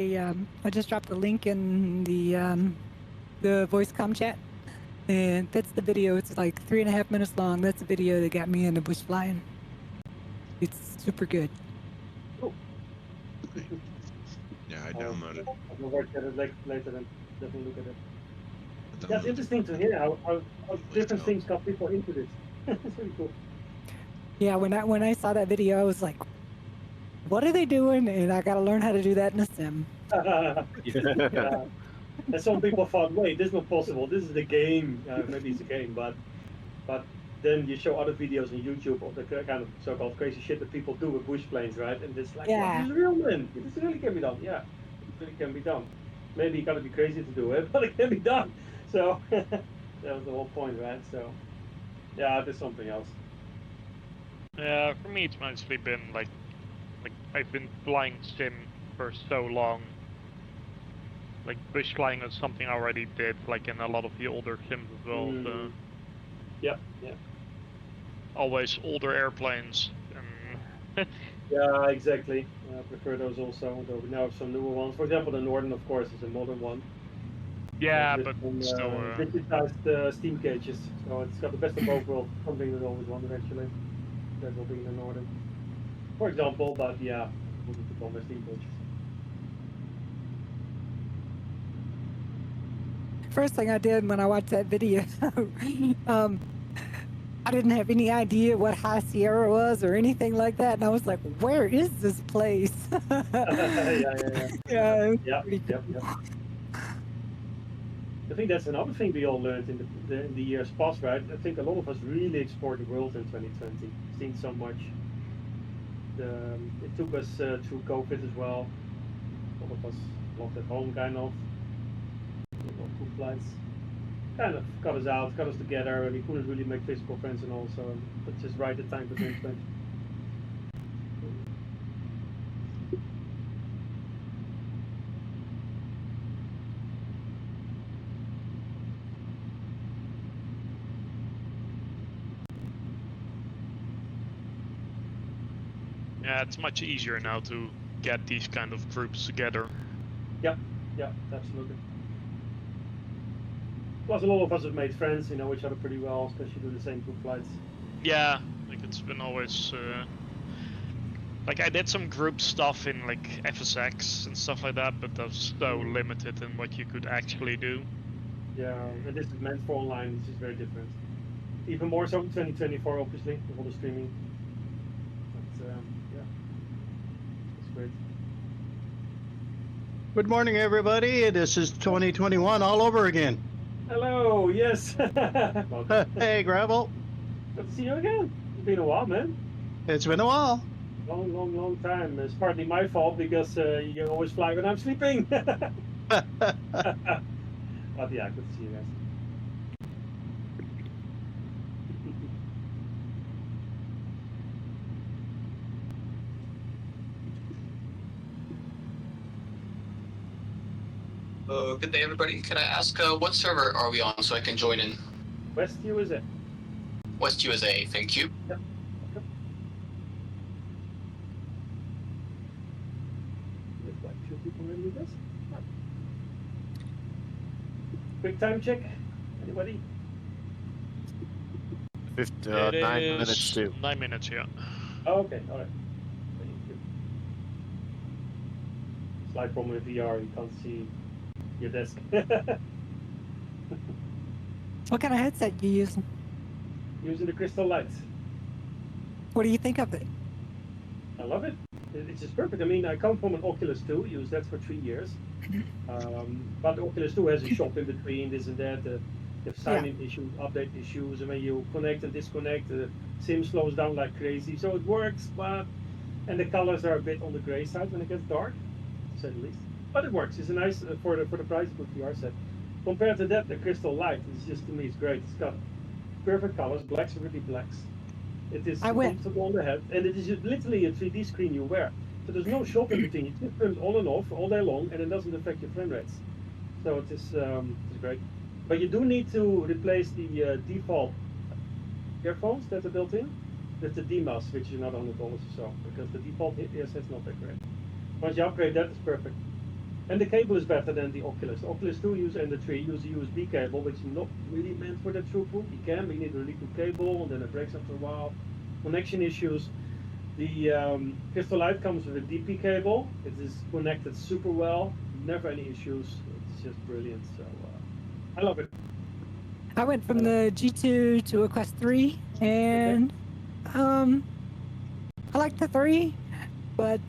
I just dropped a link in the voice com chat, and that's the video. It's like 3.5 minutes long. That's the video that got me into bush flying. It's super good. Yeah, I downloaded. I'll work at it later and definitely look at it. I Yeah, it's downloaded interesting to hear how different out. things got people into this. It's really cool. Yeah, when I saw that video, I was like, "What are they doing?" And I got to learn how to do that in a sim. Yeah. And some people thought, wait, this is not possible. This is the game. Maybe it's a game, but then you show other videos on YouTube of the kind of so-called crazy shit that people do with bush planes, right? And it's like, yeah, Yeah. this is real, man. This really can be done. Yeah, it really can be done. Maybe you gotta be crazy to do it, but it can be done. So that was the whole point, right? So yeah, there's something else. Yeah, for me it's mostly been like I've been flying sim for so long. Like bush flying is something I already did, like in a lot of the older sims as well. So Yeah. always older airplanes. And Yeah, exactly. I prefer those also. Though we now have some newer ones. For example, the Norden, of course, is a modern one. yeah, With but some still. digitized steam cages. So it's got the best of both worlds. Something that I always wanted, actually. That will be in the Norden. For example, but yeah, it wouldn't become a steam cages. First thing I did when I watched that video, I didn't have any idea what High Sierra was or anything like that, and I was like, "Where is this place?" Yeah, Yeah, pretty cool. yep. I think that's another thing we all learned in the years past, right? I think a lot of us really explored the world in 2020. Seen so much. It took us through COVID as well. A lot of us locked at home, kind of. Two flights. Kind of got us out, got us together, and we couldn't really make physical friends and all, so that's just right at time for 2020. Yeah, it's much easier now to get these kind of groups together. Yeah, absolutely. Plus, a lot of us have made friends, know each other pretty well, especially do the same two flights. Yeah, like it's been always like I did some group stuff in like FSX and stuff like that, but that's so limited in what you could actually do. Yeah, and this is meant for online. This is very different. Even more so in 2024, obviously, with all the streaming. But yeah, it's great. Good morning, everybody. This is 2021 all over again. Hello, yes. Hey, Gravel. Good to see you again. It's been a while, man. It's been a while. Long time. It's partly my fault because you always fly when I'm sleeping. But yeah, good to see you guys. Good day, everybody. Can I ask what server are we on so I can join in? West USA. West USA, thank you. Yep. Looks like 2 people ready with this. Quick time check. Anybody? 9 minutes too. 9 minutes, yeah. Oh, okay, all right. Thank you. Slight problem with VR, you can't see your desk. What kind of headset you using? Using the Crystal Light. What do you think of it? I love it. It's just perfect. I mean, I come from an Oculus 2, used that for 3 years. But the Oculus 2 has a shop in between, this and that. The sign-in issues, update issues, and when you connect and disconnect, the sim slows down like crazy. So it works, and the colors are a bit on the gray side when it gets dark, to say the least. But it works. It's a nice for the price of a VR set. Compared to that, the Crystal Light is just, to me, it's great. It's got perfect colors. Blacks are really blacks. It is comfortable on the head, and it is just literally a 3D screen you wear. So there's no shock in between. You just turn it on and off all day long, and it doesn't affect your frame rates. So it is it's great. But you do need to replace the default earphones that are built in with the DMAS, which is another $100 or so, because the default earset's not that great. Once you upgrade that, it's perfect. And the cable is better than the Oculus. The Oculus 2 use and the 3 use a USB cable, which is not really meant for that throughput. You can, but you need a really good cable, and then it breaks after a while. Connection issues. The Crystal Light comes with a DP cable. It is connected super well. Never any issues. It's just brilliant. So I love it. I went from the G2 to a Quest 3, and I like the 3, but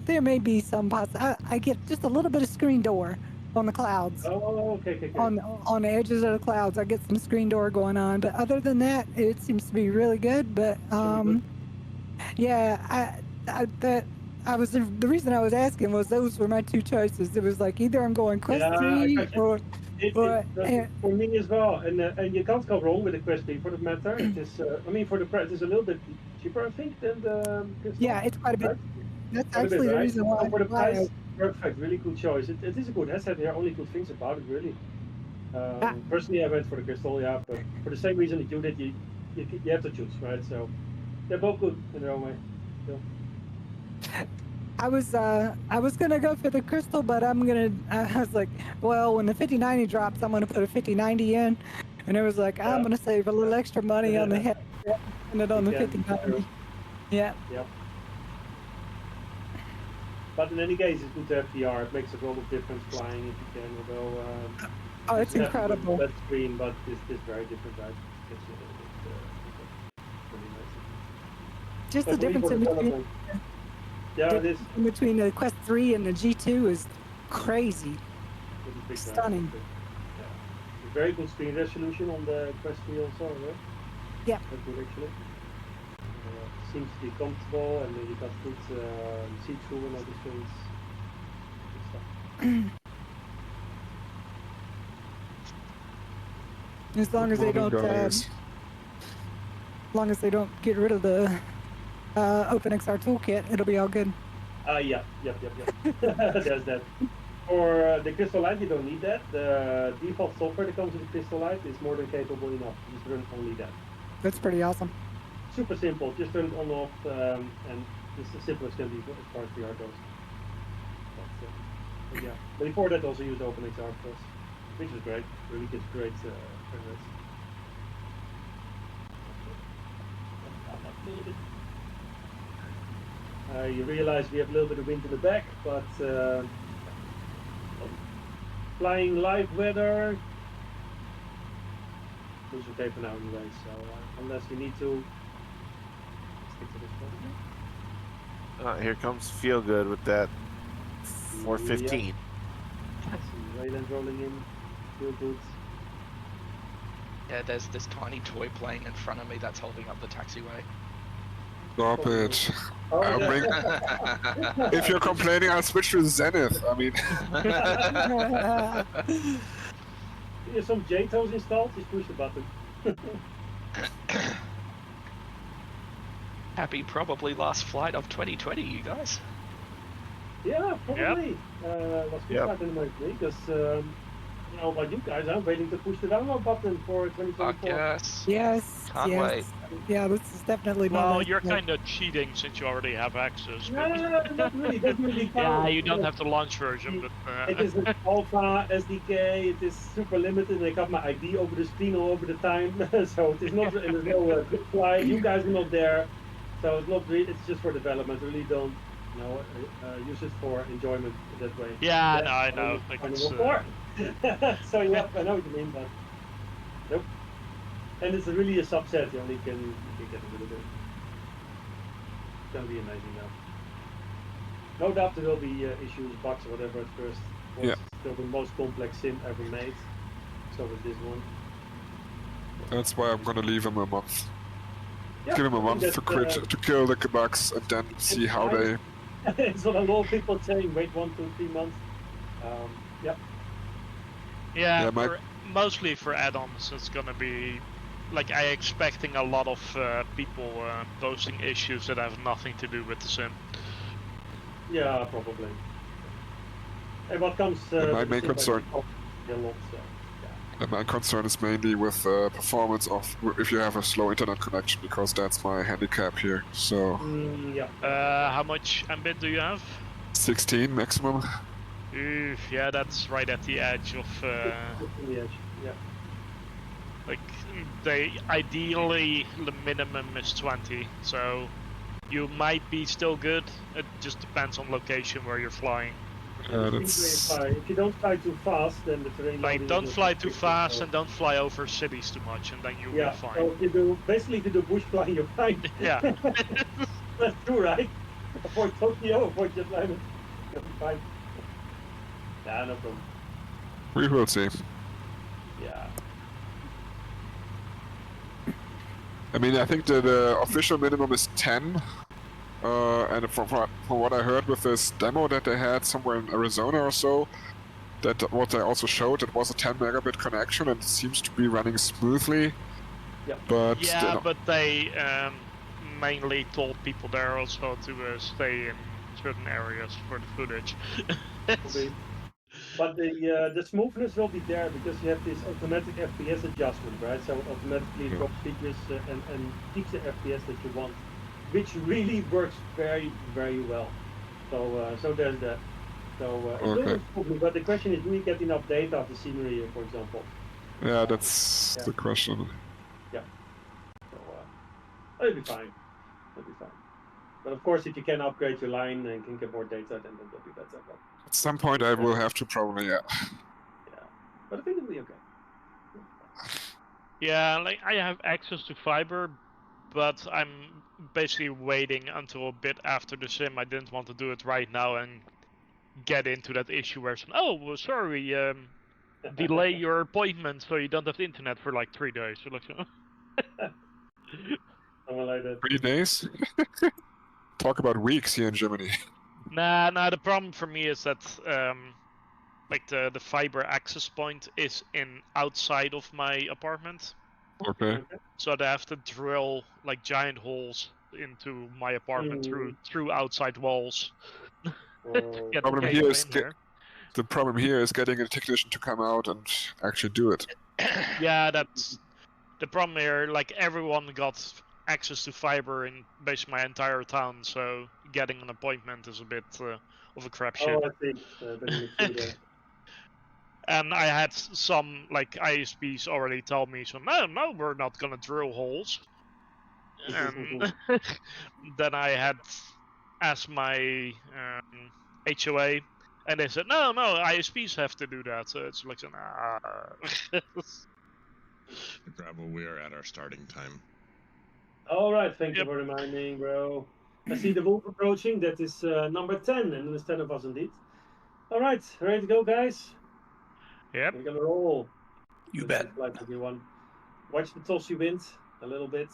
there may be some I get just a little bit of screen door on the clouds. Oh, okay. On the edges of the clouds, I get some screen door going on, but other than that, it seems to be really good. But yeah, I was the reason I was asking was those were my two choices. It was like either I'm going Quest 3 or for me as well, and you can't go wrong with the Quest 3 for that matter. It is, I mean, for the price, it's a little bit cheaper, I think, than the Crystal. yeah, it's quite a bit. Right? That's Quite a bit, actually the right? reason why. For the why price, perfect, really good choice. It is a good headset. There are only good things about it, really. Personally, I went for the Crystal, yeah, but for the same reason that you did, you have to choose, right? So they're both good in their own way. So. I was gonna go for the Crystal, but I was like, well, when the 5090 drops, I'm gonna put a 5090 in, and it was like, I'm gonna save a little extra money on the head, and it on the 5090. Yeah. Yep. But in any case, it's good to have VR. It makes a lot of difference flying if you can. Although Oh, it's incredible. That screen, but it's very different, right? It's really nice. Just the But really difference for in between. development. Yeah, it is. In between the Quest 3 and the G2 is crazy. It is big, Stunning. right? Yeah. Very good screen resolution on the Quest 3 also, right? Yeah. That's good actually. Seems to be comfortable, and you got good see-through and all these things. Good stuff. As long as they don't, as long as they don't get rid of the OpenXR toolkit, it'll be all good. Yep. There's that. For the Crystal Light, you don't need that. The default software that comes with the Crystal Light is more than capable enough. Just run only that. That's pretty awesome. Super simple. Just turn it on off, and it's as simple as can be as far as VR goes. But yeah. But before that, also use OpenXR of course, which is great. Really gives great frame rates. You realize we have a little bit of wind in the back, but flying live weather looks okay for now anyway. So unless you need to stick to this one. Here comes Feel Good with that 415. Some Wayland rolling in, feel good. Yeah, there's this tiny toy playing in front of me that's holding up the taxiway. Stop it. Oh, I'll yeah. If you're complaining, I'll switch to Zenith. I mean, There's some JTOS installed, just push the button. Happy probably last flight of 2020, you guys. Yeah, probably. Was good Yep. start in the month, because you know, like you guys, I'm waiting to push the download button for 2024. Fuck yes. Yes. Can't yes. wait. Yeah, this is definitely my Well, last you're one. kind of cheating since you already have access. No, not really. Doesn't really count. Yeah, you don't have the launch version, but It is an alpha SDK. It is super limited. I got my ID over the screen all over the time, so it is not. There's no good fly. You guys are not there, so it's not. It's just for development. Really don't, you know, use it for enjoyment that way. yeah, no, I know. I Like know it's, what for. So yeah, I know what you mean, but nope. And it's really a subset. You only can get a little bit. It's gonna be amazing now. No doubt there will be issues, bugs, or whatever at first. Yeah. It's still the most complex sim ever made. So is this one. that's why I'm gonna leave him a month. Yeah, Give him a I think month to that's, quit, to kill the bugs, and then see how they. It's what a lot of people saying. Wait 1, 2, 3 months. Yep. yeah, Yeah, my- mostly for add-ons, it's gonna be like I expecting a lot of people posting issues that have nothing to do with the sim. Yeah, probably. And what comes? my main concern. A lot, so, yeah. And my concern is mainly with performance of if you have a slow internet connection, because that's my handicap here. So Yeah. How much Mbit do you have? 16 maximum. Oof, yeah, that's right at the edge of On the edge. Yeah. like they ideally the minimum is 20, so you might be still good. It just depends on location where you're flying. That's If you don't fly too fast, then the terrain. Like loading don't is fly not too restricted, fast so- and don't fly over cities too much, and then you'll Yeah. be fine. So if you do bush flying, you're fine. Yeah. That's true, right? Avoid Tokyo, avoid jet line. You'll be fine. Yeah, no problem. we will see. Yeah. I mean, I think the official minimum is 10. And from what I heard with this demo that they had somewhere in Arizona or so, that what they also showed, it was a 10 megabit connection and it seems to be running smoothly. Yep. But Yeah, but they mainly told people there also to stay in certain areas for the footage. Probably. But the smoothness will be there because you have this automatic FPS adjustment, right? So it automatically Yeah. drops figures and keeps the FPS that you want, which really works very, very well. So there's that. So it's Okay. doing smoothly, but the question is, do we get enough data of the scenery, for example? yeah, that's Yeah. the question. So it'll be fine. It'll be fine. But of course, if you can upgrade your line and can get more data, then that will be better. But At some point, I will have to probably, yeah. but I think it'll be okay. Yeah, like I have access to fiber, but I'm basically waiting until a bit after the sim. I didn't want to do it right now and get into that issue where it's, oh, well, sorry, delay your appointment so you don't have internet for like 3 days. So like, Something like that. 3 days? Talk about weeks here in Germany. nah, the problem for me is that like the fiber access point is in outside of my apartment, Okay. so I have to drill like giant holes into my apartment through outside walls. Oh, Get Problem the here cable is in there. The problem here is getting a technician to come out and actually do it. Yeah, that's the problem here. Like everyone got access to fiber in basically my entire town, so getting an appointment is a bit of a crapshoot. oh, I see. Then you see that. And I had some like ISPs already tell me, so no, we're not gonna drill holes. And then I had asked my HOA, and they said no, ISPs have to do that. So it's like, Bravo, we are at our starting time. All right, thank you Yep. for reminding, bro. I see the wolf approaching. That is number 10, and there's 10 of us indeed. All right, ready to go, guys? Yep. We're gonna roll. You Good bet. luck, everyone. Watch the Tossy wind a little bit.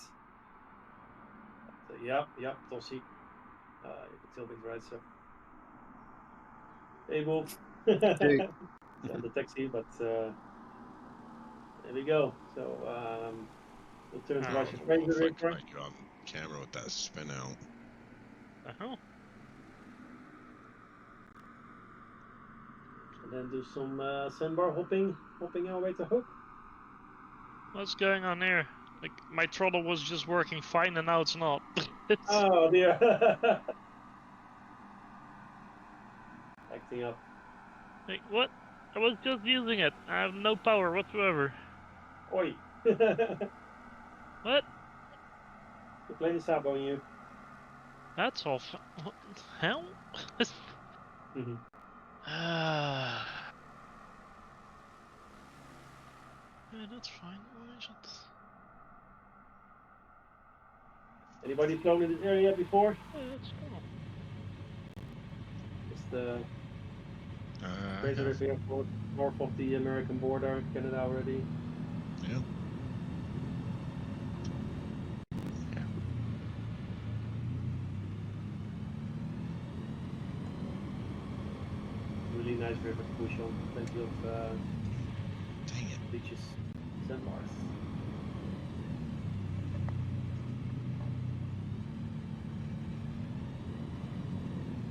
Yeah, Tossy. You can tilt it right, so. Hey, Wolf. Hey. It's on the taxi, but there we go. So we'll turn to I Russian don't know Fraser if I River. can get on camera with that spin out. Uh-huh. And then do some sandbar hopping our way to Hook. What's going on here? Like my throttle was just working fine, and now it's not. Oh dear. Acting up. Like what? I was just using it. I have no power whatsoever. Oi. What? The plane is up on you. That's all. What the hell? Mhm. Yeah, that's fine. Why is it? Anybody flown in this area before? Yeah, that's cool. It's the I Fraser have- River Airport, north of the American border, Canada already. Yeah. Really nice river to push on. Plenty of Dang it. beaches, sandbars.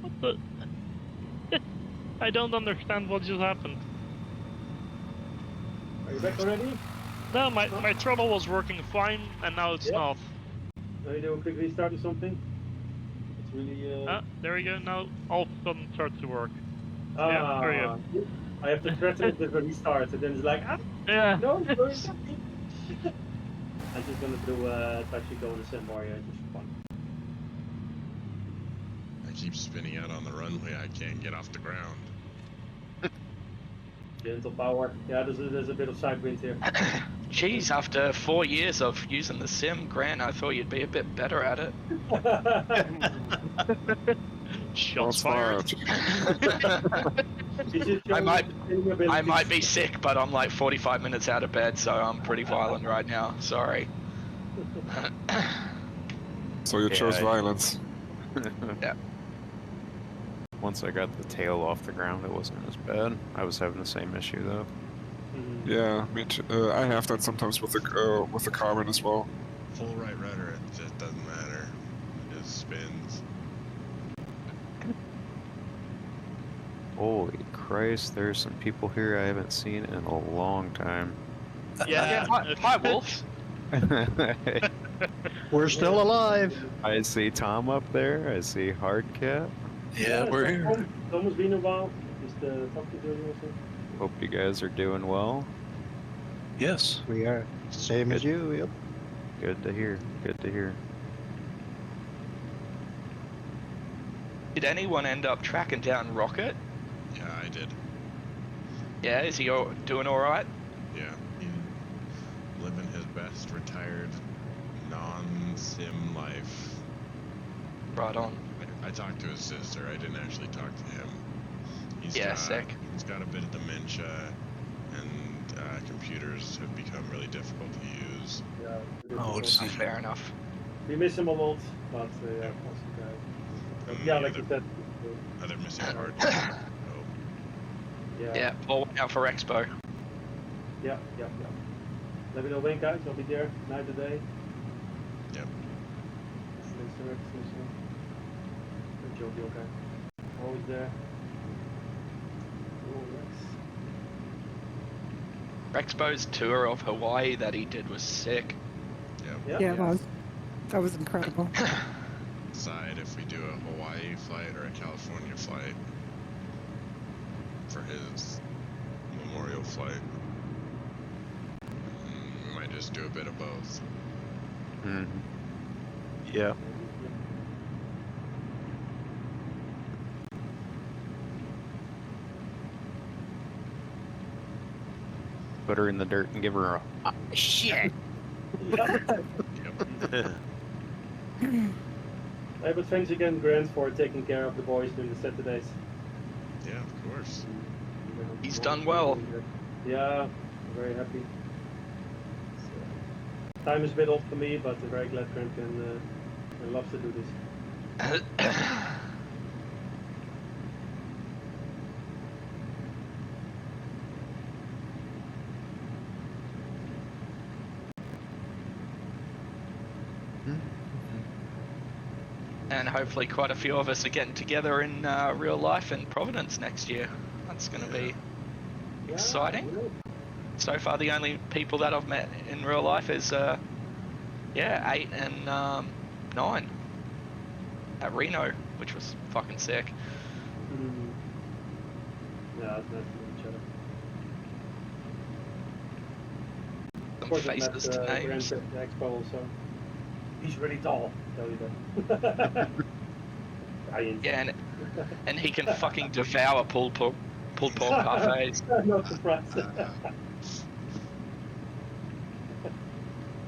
What the? I don't understand what just happened. Are you back already? No, my throttle was working fine, and now it's Yeah. not. Can you do a quick restart or something? It's really. There we go. Now all of a sudden starts to work. Ah, yeah, there you I have to threaten it with a restart, and then it's like, Yeah. no, sorry. I'm just gonna do touchy go in the sandbar, yeah, just for fun. I keep spinning out on the runway. I can't get off the ground. Gentle power. Yeah, there's a bit of side wind here. Jeez, after 4 years of using the sim, Grant, I thought you'd be a bit better at it. Shots Well, fired. I might be sick, but I'm like 45 minutes out of bed, so I'm pretty violent right now. Sorry. So you chose Yeah, violence. Yeah. Once I got the tail off the ground, it wasn't as bad. I was having the same issue though. Yeah, me too. I have that sometimes with the Carbon as well. Full right rudder, it just doesn't matter. It just spins. Holy Christ, there's some people here I haven't seen in a long time. Yeah. Hi, Wolf. We're still alive. I see Tom up there. I see Hardcat. we're here. It's almost been a while. Is the top doing also? Hope you guys are doing well. Yes, we are. Same as you. Yep. Good to hear. Good to hear. Did anyone end up tracking down Rocket? Yeah, I did. Yeah, is he doing all right? Yeah, he's living his best retired non-sim life. Right on. I talked to his sister. I didn't actually talk to him. He's Sick. He's got a bit of dementia, and computers have become really difficult to use. Yeah. Oh, Oh, fair enough. We miss him a lot, but yeah, awesome guy. Mm, Yeah, the like you said. Other missing parts. Oh, Yeah, all out for Expo. Yeah. Let me know when, guys. I'll be there night or day. Yep. Thanks to Rex also. Good job, okay. Always there. Oh, Rex. Expo's tour of Hawaii that he did was sick. Yep. Yeah, that was incredible. Decide if we do a Hawaii flight or a California flight for his memorial flight. We might just do a bit of both. Mm-hmm. Yeah. Put her in the dirt and give her a shit. Hey, but thanks again, Grant, for taking care of the boys during the Saturdays. Yeah, of course. He's done well. Yeah, I'm very happy. So, time is a bit off for me, but I'm very glad Grant can loves to do this. And hopefully quite a few of us are getting together in real life in Providence next year. That's going to be Yeah, exciting. you know. So far the only people that I've met in real life is 8 and 9 at Reno, which was fucking sick. Yeah, it's nice to meet each other. Of Some course, I've faces met, to Grant names. at the Expo also. He's really tall, I'll tell you that. Giant. Yeah, and he can fucking devour pulled pork parfaits. I'm not surprised.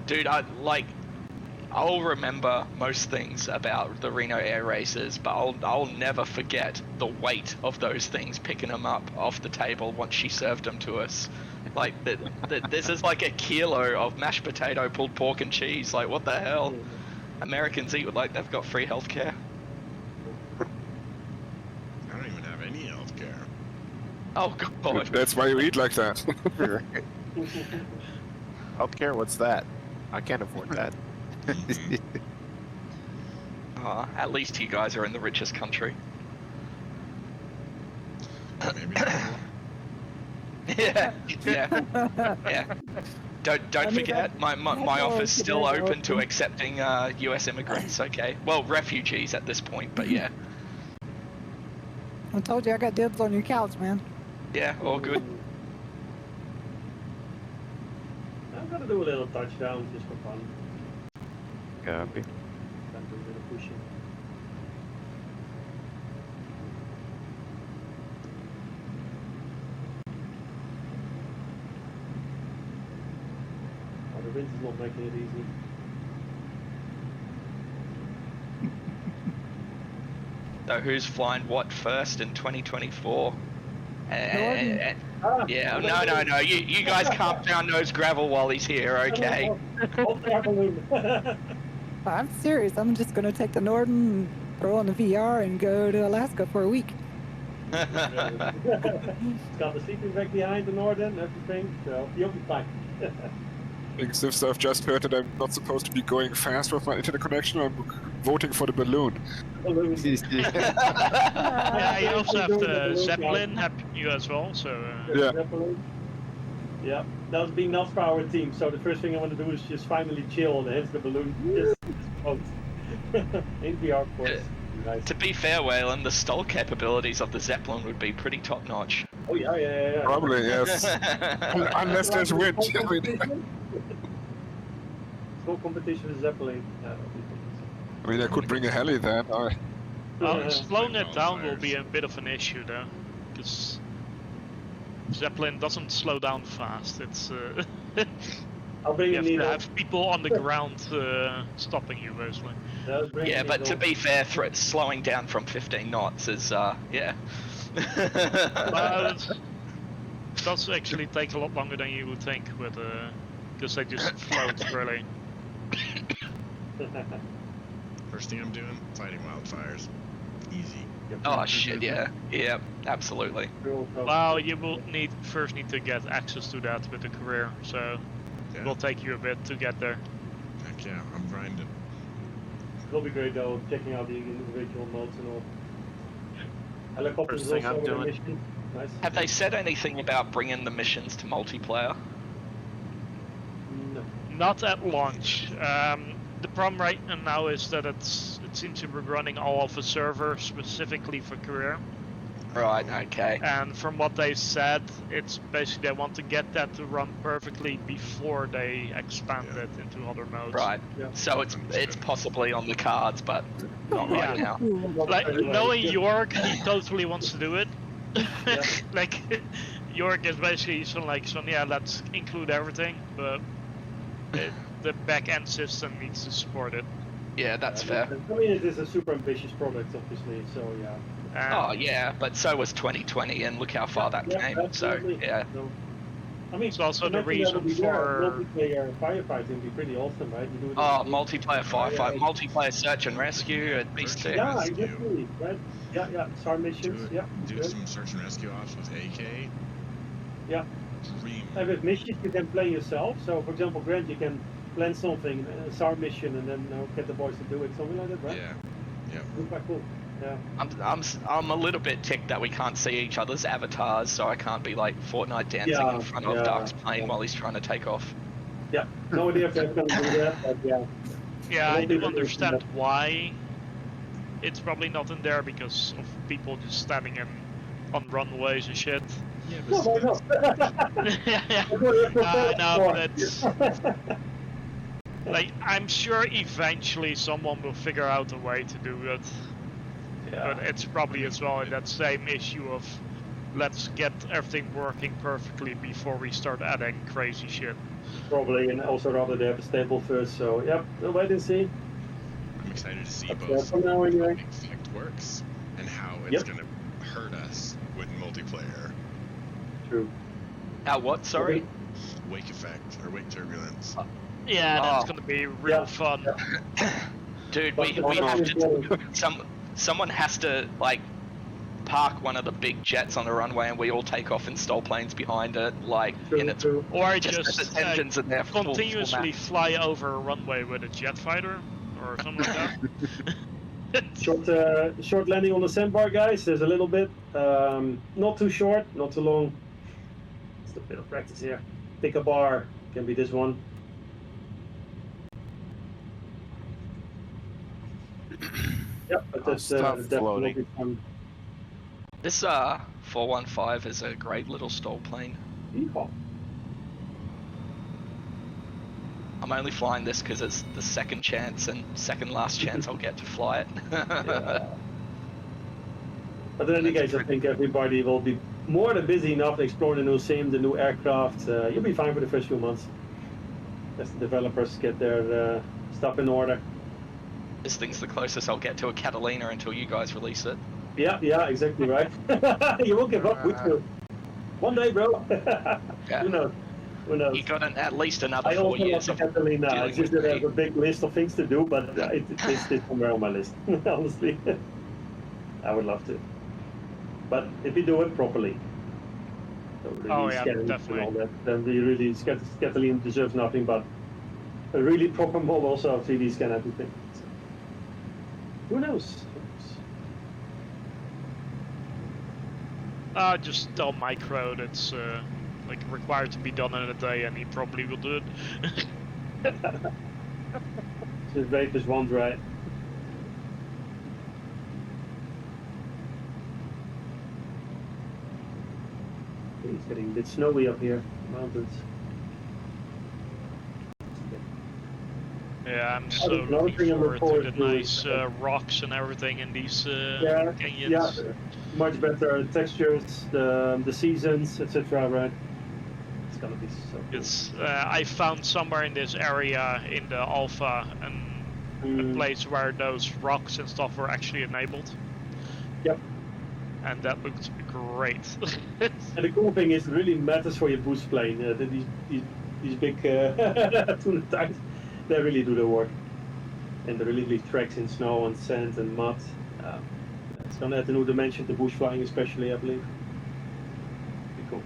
Dude, I'll remember most things about the Reno air races, but I'll never forget the weight of those things picking them up off the table once she served them to us. Like, this is like a kilo of mashed potato, pulled pork and cheese. Like, what the hell? Americans eat like they've got free healthcare. I don't even have any healthcare. Oh god. That's why you eat like that. Healthcare? What's that? I can't afford that. At least you guys are in the richest country. Maybe not. Yeah. Don't I mean, forget, my that's office all still today, open to okay. accepting U.S. immigrants. Okay, well, refugees at this point, but yeah, I told you I got dibs on your couch, man. yeah, all good. I'm gonna do a little touchdown just for fun. Copy. Time to do a bit of pushing. Oh, the wind is not making it easy. So who's flying what first in 2024? Norton. Ah, Yeah, I'm no. You guys calm down those gravel while he's here, okay? Hot air balloon. I'm serious. I'm just gonna take the Norton, throw on the VR, and go to Alaska for a week. It's got the sleeping bag behind the Northern, everything, so you'll be fine. Since I've just heard that I'm not supposed to be going fast with my internet connection, I'm voting for the balloon. Balloon. Yeah, you also have Doing the the balloon Zeppelin flight. helping you as well, so... Yeah. Zeppelin. Yeah, that would be enough for our team. So the first thing I want to do is just finally chill and hence the balloon. Just float. In VR, of course. Nice. To be fair, Waylon, the stall capabilities of the Zeppelin would be pretty top notch. Oh yeah. Probably, yes. Unless there's wind. I mean, Full competition with Zeppelin. I could bring a heli then. slowing it down will be a bit of an issue though, because Zeppelin doesn't slow down fast. It's I'll bring you a have to needle. have people on the ground stopping you basically. I'll bring a Yeah, but to needle. be fair, slowing down from 15 knots is, yeah. But it does actually take a lot longer than you would think, with because they just float really. First thing I'm doing, fighting wildfires. Easy. Oh shit, yeah. Yeah, absolutely. Well, you will first need to get access to that with the career, so Yeah. it will take you a bit to get there. Heck yeah, I'm grinding. It'll be great though, checking out the individual modes and all. Helicopters First thing also I'm with a doing. mission. Nice. Have they said anything about bringing the missions to multiplayer? No. Not at launch. The problem right now is that it seems to be running all of a server specifically for career. Right, okay. And from what they said, it's basically they want to get that to run perfectly before they expand Yeah. it into other modes. Right. Yeah. So it's possibly on the cards, but not right Yeah. now. Like knowing York, he totally wants to do it. Yeah. Like York is basically yeah, let's include everything, but the back end system needs to support it. Yeah, that's fair. I mean, it is a super ambitious product, obviously, so yeah. And Oh yeah, but so was 2020, and look how far that came. So absolutely. yeah. No. I mean, It's also the imagine that would reason be there. for- Multiplayer firefighting would be pretty awesome, right? You do it Oh, in- multiplayer firefight, multiplayer search and rescue at Beast 2. Yeah, rescue. exactly, right? Yeah, SAR missions, Do it. yeah. Do good. some search and rescue ops with AK. Yeah. Dream. And with missions, you can play yourself. So, for example, Grant, you can plan something, a SAR mission, and then get the boys to do it, something like that, right? Yeah. Yeah. It's quite cool. Yeah. I'm a little bit ticked that we can't see each other's avatars, so I can't be like Fortnite dancing Yeah, in front of yeah, Dark's plane yeah. while he's trying to take off. Yeah. No idea if they're going to do that, but yeah. Yeah, I I don't do think it is understand enough. why it's probably not in there because of people just standing on runways and shit. Yeah, No, why not? Yeah, I know, but it's like I'm sure eventually someone will figure out a way to do it. But it's probably as well in that same issue of let's get everything working perfectly before we start adding crazy shit. Probably, and also rather they have a stable first, so yeah, we'll wait and see. I'm excited to see That's both for now anyway. how Infect works and how it's Yep. gonna hurt us with multiplayer. True. What? Sorry. Wake effect or wake turbulence. Yeah, that's Oh. gonna be real Yeah. fun. Dude, But we have also- to. Someone has to like park one of the big jets on the runway, and we all take off and stall planes behind it, like in its True. Or just just as its engines in there. continuously fly over a runway with a jet fighter or something like that. Short landing on the sandbar, guys. There's a little bit. Not too short, not too long. Just a bit of practice here. Pick a bar, Can be this one. Yep, but I'll that's stop definitely floating. fun. This 415 is a great little stall plane. Yeehaw. I'm only flying this because it's the second chance and second last chance I'll get to fly it. Yeah. But in any That's case, I pretty- think everybody will be more than busy enough exploring the new sim, the new aircraft. You'll be fine for the first few months. As the developers get their stuff in order. This thing's the closest I'll get to a Catalina until you guys release it. Yeah, exactly right. You won't give up, would you? One day, bro. Yeah. Who knows? Who knows? You got at least another I 4 also love years the of Catalina. dealing It's just with that I me. have a big list of things to do, but it's somewhere on my list, honestly. I would love to. But if you do it properly, so really Oh, yeah, scanning and definitely. all that, then we really Catalina deserves nothing but a really proper mod also 3D scan everything. So, who knows? Just tell Micro that's like required to be done in a day, and he probably will do it. Just wait this one right. It's getting a bit snowy up here, mountains. Yeah, I'm Oh, so there's another looking thing I'm forward to forward the to nice rocks and everything in these Yeah, canyons. much better textures, the seasons, etc. Right? It's gonna be so cool. It's I found somewhere in this area in the alpha a place where those rocks and stuff were actually enabled. Yep. And that looked great. And the cool thing is, it really matters for your boost plane. These big tuna tanks, they really do the work. And they really leave tracks in snow and sand and mud. It's gonna add a new dimension to bush flying, especially, I believe. Be cool.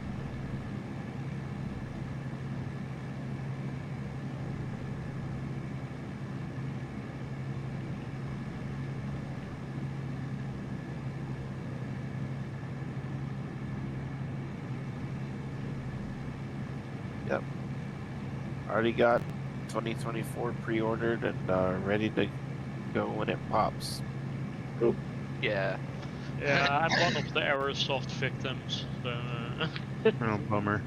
Already got 2024 pre-ordered and ready to go when it pops. Yeah. Yeah, I'm one of the Aerosoft victims. So, Oh, bummer.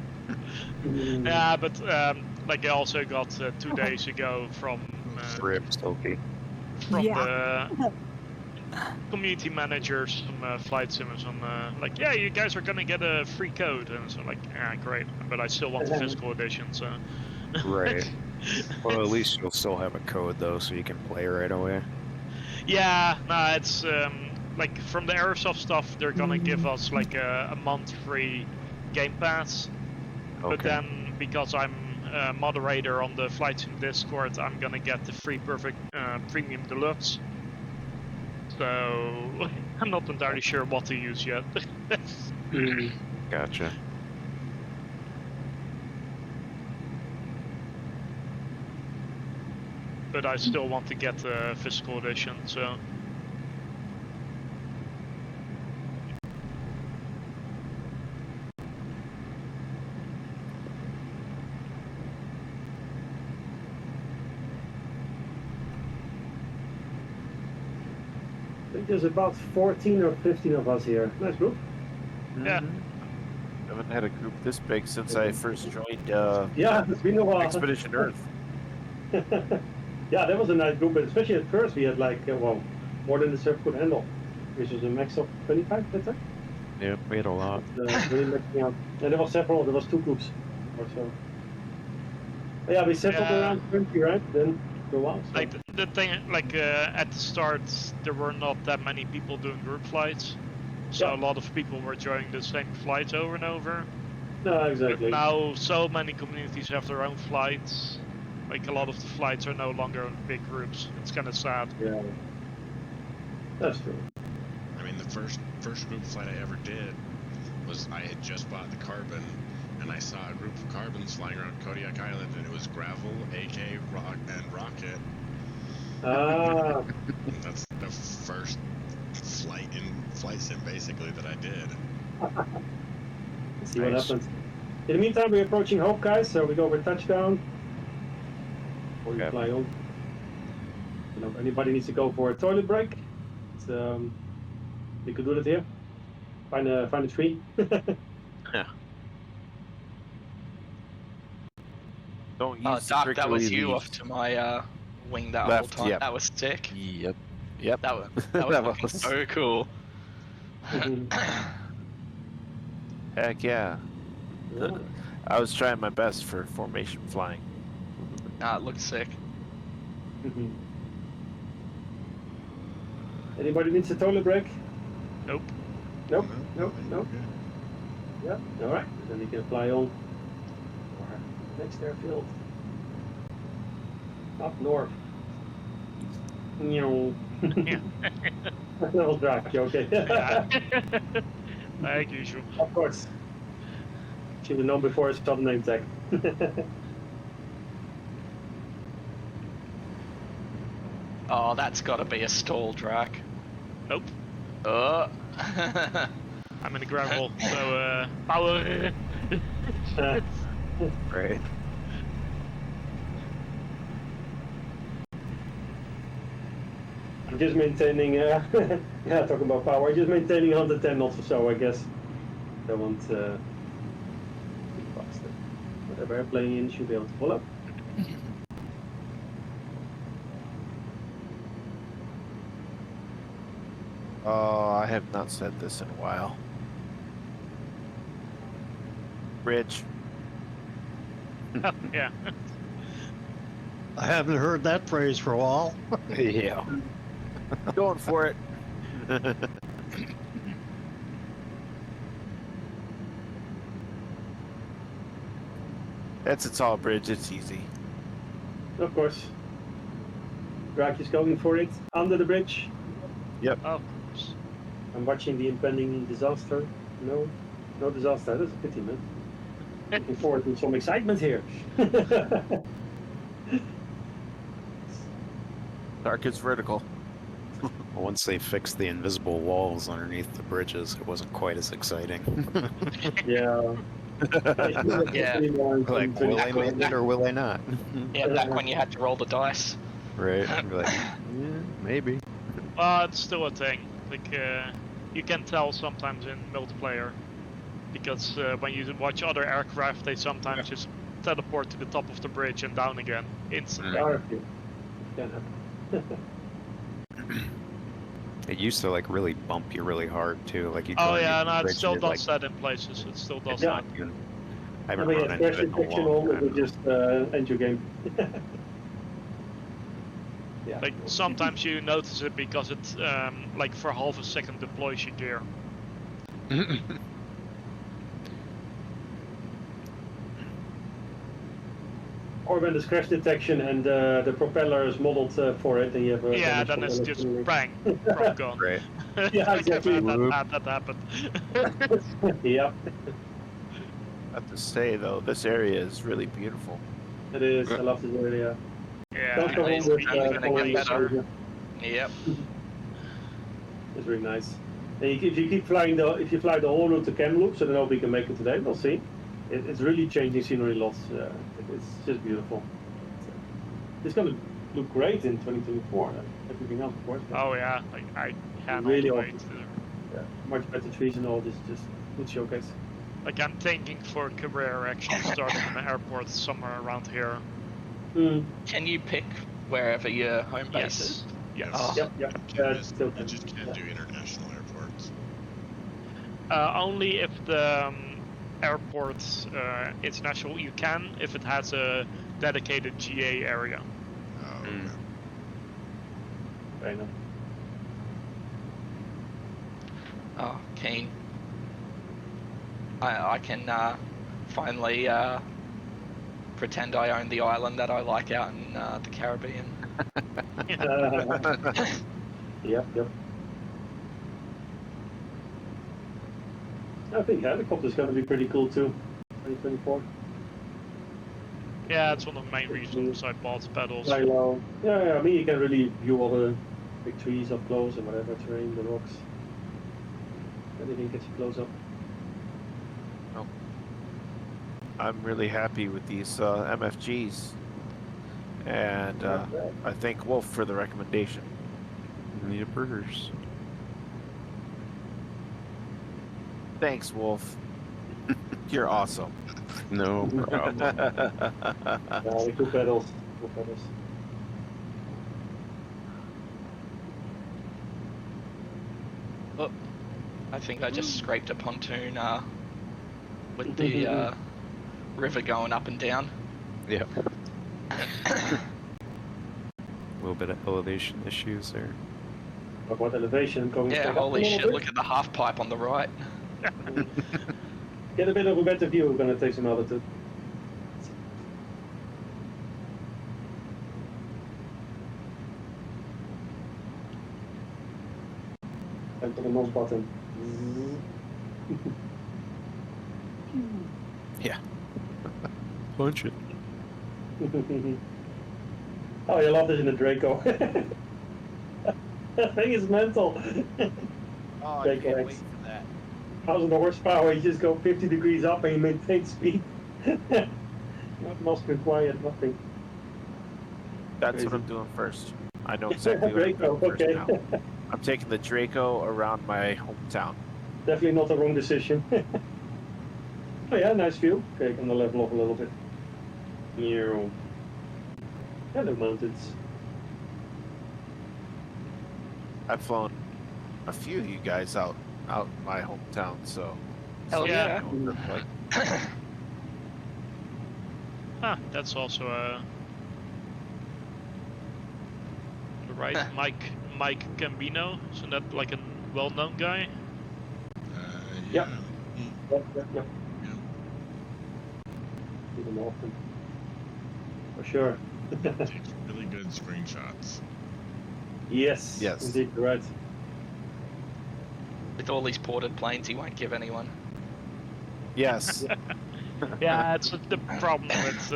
yeah, but like I also got 2 days ago from Rip, Silky. Yeah. the community managers from Flight Simmers on like, yeah, you guys are gonna get a free code, and so like, yeah, great, but I still want the physical edition, so. Right. Well, at least you'll still have a code though, so you can play right away. Yeah, nah, it's like from the Airsoft stuff, they're gonna give us like a month free Game Pass. Okay. But then, because I'm a moderator on the Flight Sim Discord, I'm gonna get the free Perfect Premium Deluxe. So I'm not entirely sure what to use yet. Gotcha. But I still want to get the physical edition, so. I think there's about 14 or 15 of us here. Nice group. Yeah. Haven't had a group this big since I first joined Yeah, it's been a while. Expedition Earth. Yeah, that was a nice group, but especially at first we had like, well, more than the server could handle, which was a max of 25, that's it. Yeah, we had a lot. Really maxing out. And there was several, there was 2 groups or so. But yeah, we settled Yeah. around 20, right? Then for a while. So. Like the thing, like at the start, there were not that many people doing group flights, so Yeah. a lot of people were joining the same flights over and over. No, But exactly. now, so many communities have their own flights. Like a lot of the flights are no longer in big groups. It's kind of sad. Yeah. That's true. I mean, the first group flight I ever did was I had just bought the Carbon, and I saw a group of Carbons flying around Kodiak Island, and it was Gravel, AK, Rock, and Rocket. Ah, And that's the first flight sim basically that I did. see what Nice. happens. In the meantime, we're approaching Hope, guys, so we go over touchdown. Or you Okay. fly on. You know, if anybody needs to go for a toilet break, it's, you could do that here. Find a tree. Don't Oh, use the Doc, that was prickly you off leaves. to my wing that Left, whole time. yep. That was sick. Yep. Yep. That was That looking was- so cool. Mhm. Heck yeah. Yeah. I was trying my best for formation flying. Nah, it looked sick. Mhm. Anybody needs a toilet break? Nope. Nope. Nope. Nope. Yeah. All right. Then you can fly on. Or next airfield. Up north. No. Yeah. Little drag, okay. Yeah. Like usual. Of course. Should have known before it's top name tag. Oh, that's got to be a stall track. Nope. I'm in the gravel, so power. Right. I'm just maintaining, yeah, talking about power, just maintaining 110 knots or so, I guess. Don't want too faster. Whatever airplane in should be able to follow. Oh, I have not said this in a while. Bridge. Yeah. I haven't heard that phrase for a while. Yeah. Going for it. That's a tall bridge, it's easy. Of course. Drake is going for it, under the bridge. Of course. I'm watching the impending disaster. No disaster, that's a pity, man. Looking forward to some excitement here. Dark is vertical. Once they fixed the invisible walls underneath the bridges, it wasn't quite as exciting. Yeah. Yeah. Like, will I make it or will I not? Yeah, back when you had to roll the dice. Right? You're like, yeah, maybe. It's still a thing. Like, you can tell sometimes in multiplayer. Because when you watch other aircraft, they sometimes just teleport to the top of the bridge and down again instantly. It used to like really bump you really hard too. Like you. Oh go on yeah, your no, it bridge still and does you're that in places. It still does Yeah. that. like, I I haven't mean, run it's into fresh it in a infection long on, it time. would just end your game. Yeah. Like sometimes you notice it because it, like for half a second deploys your gear. Or when there's crash detection and the propeller is modeled for it, and you have a Yeah, damaged then it's propeller just stimulation. bang, drop gun. Right. Yeah, Like, I've exactly. had that happen. Yeah, I have to say though, this area is really beautiful. it is. I love this area. Yeah, Don't go it's on with gonna get Poland, better. so Yep. it's really nice. And if you keep flying if you fly the whole route to Kamloops, so then nobody can make it today, we'll see. It's really changing scenery lots. It's just beautiful. It's gonna look great in 2024. Everything else, of course. but Oh yeah, like I cannot Really wait. awesome. much better trees and all this. Just good showcase. Like I'm thinking for a career actually starting in the airport somewhere around here. Mm. Can you pick wherever your home base is? Yes. Yes. Oh. Yep, yep. Still You just can't do international airports. Only if the airport international you can if it has a dedicated GA area. Oh, Mm. okay. fair enough. Oh, keen. I can finally pretend I own the island that I like out in the Caribbean. Yep, yep. I think helicopter's going to be pretty cool too. 2024. Yeah, it's one of the main reasons beside bots, pedals. Fly low. Yeah, I mean you can really view all the big trees up close and whatever terrain, the rocks. Anything gets you close up. I'm really happy with these MFGs, and I thank Wolf for the recommendation. Need burgers. Thanks, Wolf. You're awesome. No problem. The two pedals. Two pedals. I think I just scraped a pontoon with the river going up and down. Yeah. A little bit of elevation issues there. Talk about elevation going Yeah, straight up a holy little shit, bit. look at the half pipe on the right. Get a bit of a better view. We're gonna take some altitude. And to the nose button. Punch it. Oh, you love this in the Draco. That thing is mental. Oh, I Take can't X. wait for that. 1,000 horsepower, you just go 50 degrees up and you maintain speed. Not must be quiet, nothing. That's Crazy. what I'm doing first. I know exactly what I'm Draco, doing first okay. now. I'm taking the Draco around my hometown. Definitely not the wrong decision. Oh yeah, nice view. Okay, I'm gonna level off a little bit. Hello, mountains. I've flown a few of you guys out in my hometown, so. Hell yeah. I know what they're like. That's also right. Mike Gambino, isn't that like a well-known guy? Yep. Mm, Yep. yeah. Even often. For sure. Takes really good screenshots. Yes. Yes. Indeed, you're right. With all these ported planes, he won't give anyone. Yes. Yeah, it's the problem with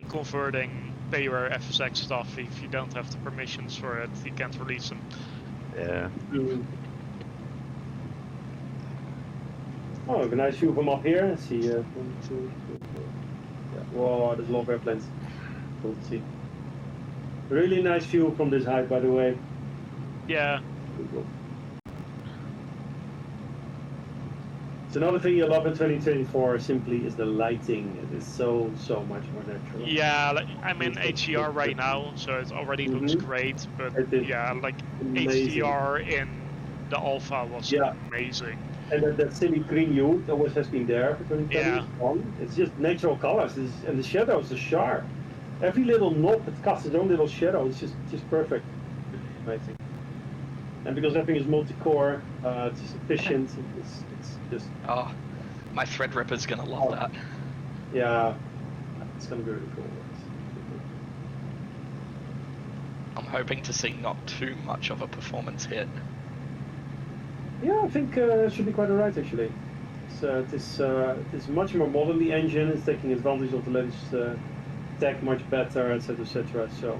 converting payer FSX stuff. If you don't have the permissions for it, you can't release them. Yeah. Mm. Oh, we have a nice view from up here. Let's see. 1, 2, 3, 4. Yeah. Whoa, there's a lot of airplanes. Cool to see. Really nice view from this height, by the way. Yeah, It's another thing you love in 2024 simply is the lighting. It is so much more natural. yeah. Like, I'm in HDR right now, so it already looks Mhm. great. But It is yeah, like amazing. HDR in the alpha was Yeah. amazing. And that silly green hue that always has been there for 2020 Yeah. is gone. It's just natural colors, and the shadows are sharp. Every little knob it casts its own little shadow. It's just perfect. Amazing. And because everything is multi-core, it's just efficient. It's just Oh, my Threadripper's gonna love that. yeah, it's gonna be really cool. I'm hoping to see not too much of a performance hit. Yeah, I think it should be quite alright actually. It's much more modern, the engine. It's taking advantage of the latest tech much better, etc., etc. So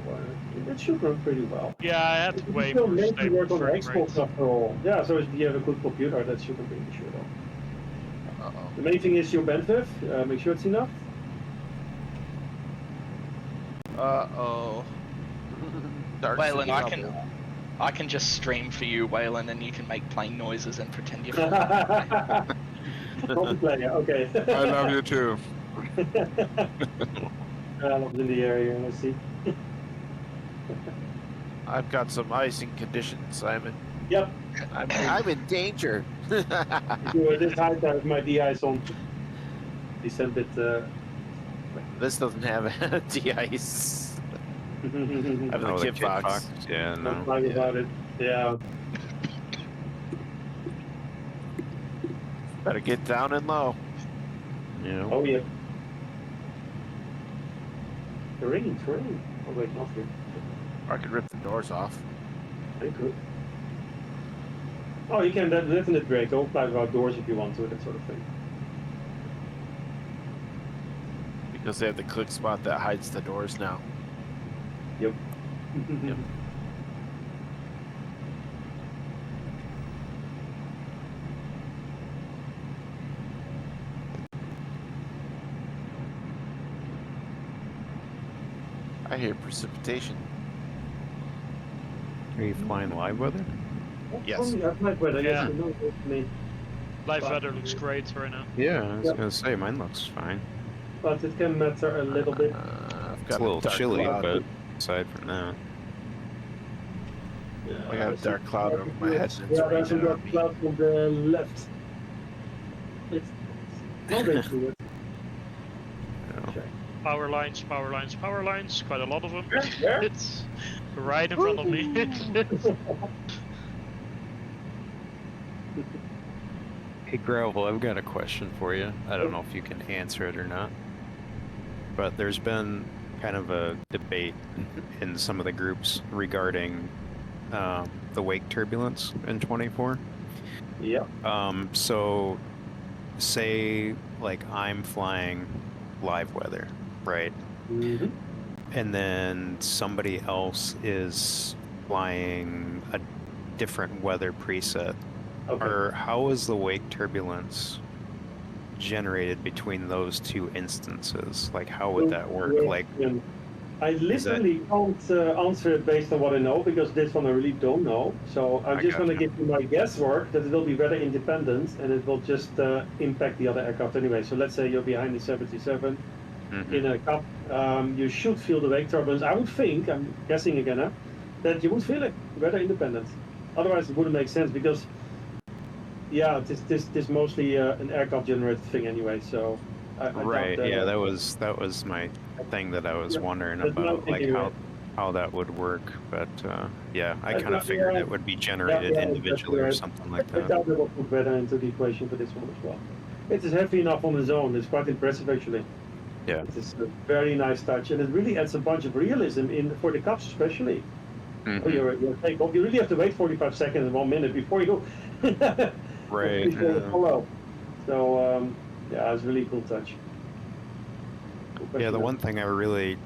it should run pretty well. Yeah, I had It's way still more made to stable work on frame Xbox rate. after all. Yeah, so if you have a good computer, that shouldn't be an issue at all. Uh-oh. The main thing is your bandwidth. Make sure it's enough. Uh-oh. Dark's in Waylon, trouble. I can just stream for you, Waylon, and you can make plane noises and pretend you're flying. Multiplayer, okay. I love you too. I love it in the area, let's see. I've got some icing conditions, Simon. Yep, I'm in danger. if you were this height, I have my de-ice on. Descent it. This doesn't have de-ice. I have Oh, the the Kit Fox. Yeah, no. Don't lie about it. Yeah. Better get down and low. Yeah. Oh yeah. Terrain. Oh wait, not here. Or I could rip the doors off. Very good. Oh, you can live in the Draco, fly outdoors if you want to, that sort of thing. Because they have the click spot that hides the doors now. Yep. Yep. I hear precipitation. Are you flying live weather? Yes. That's nice weather. Yeah. Yes, no, it's me. Live But- weather looks great right now. Yeah, I was Yep. gonna say mine looks fine. But it can matter a little bit. I've It's got a little dark chilly, cloud. but aside from that, I got a dark cloud over my head and it's Yeah, there's some raining dark on me. cloud from the left. It's not going to it. you know. Power lines, power lines, power lines. Quite a lot of them. Where? It's right in front of me. Hey Gravel, I've got a question for you. I don't know if you can answer it or not. But there's been kind of a debate in some of the groups regarding the wake turbulence in 24. Yeah. So say like I'm flying live weather, right? Mm-hmm. And then somebody else is flying a different weather preset. Okay. Or how is the wake turbulence generated between those two instances? Like, how would that work? Great Like, question. I literally can't answer it based on what I know because this one I really don't know. So I'm I just going to gotcha. give you my guesswork that it will be weather independent and it will just impact the other aircraft anyway. So let's say you're behind the 77 mhm, in a cup, you should feel the wake turbulence. I would think, I'm guessing again, that you would feel it weather independent. Otherwise, it wouldn't make sense because, yeah, this mostly an aircraft generated thing anyway. So I doubt right? that, Yeah, that was my thing that I was Yeah, wondering that's my about, like thinking, how that would work. But yeah, I That's kind of not- figured yeah, it would be generated yeah, individually or right. something like I that. doubt they will put weather into the equation for this one as well. It is heavy enough on its own. It's quite impressive actually. Yeah. It is a very nice touch, and it really adds a bunch of realism in for the cups especially. Mhm, For your takeoff, you really have to wait 45 seconds and 1 minute before you Right. before you follow. So yeah, it's a really cool touch. Cool Yeah, the question. one thing I really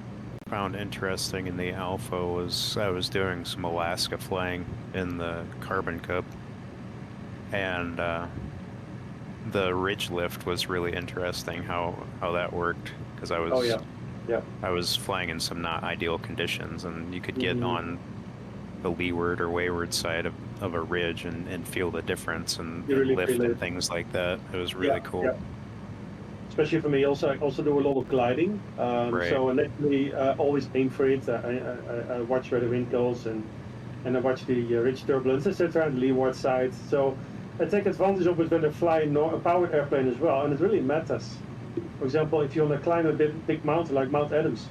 found interesting in the Alpha was I was doing some Alaska flying in the Carbon Cup, and the ridge lift was really interesting how that worked because I was Oh yeah, yeah. I was flying in some not ideal conditions, and you could get Mhm. on the leeward or wayward side of a ridge and feel the difference and, You really lift feel and it. things like that. It was really Yeah, cool. yeah. Especially for me, I also do a lot of gliding. Right. So I naturally always aim for it. I watch where the wind goes and I watch the ridge turbulence, etc., and the leeward side. So I take advantage of it when I fly a powered airplane as well, and it really matters. For example, if you want to climb a big mountain like Mount Adams,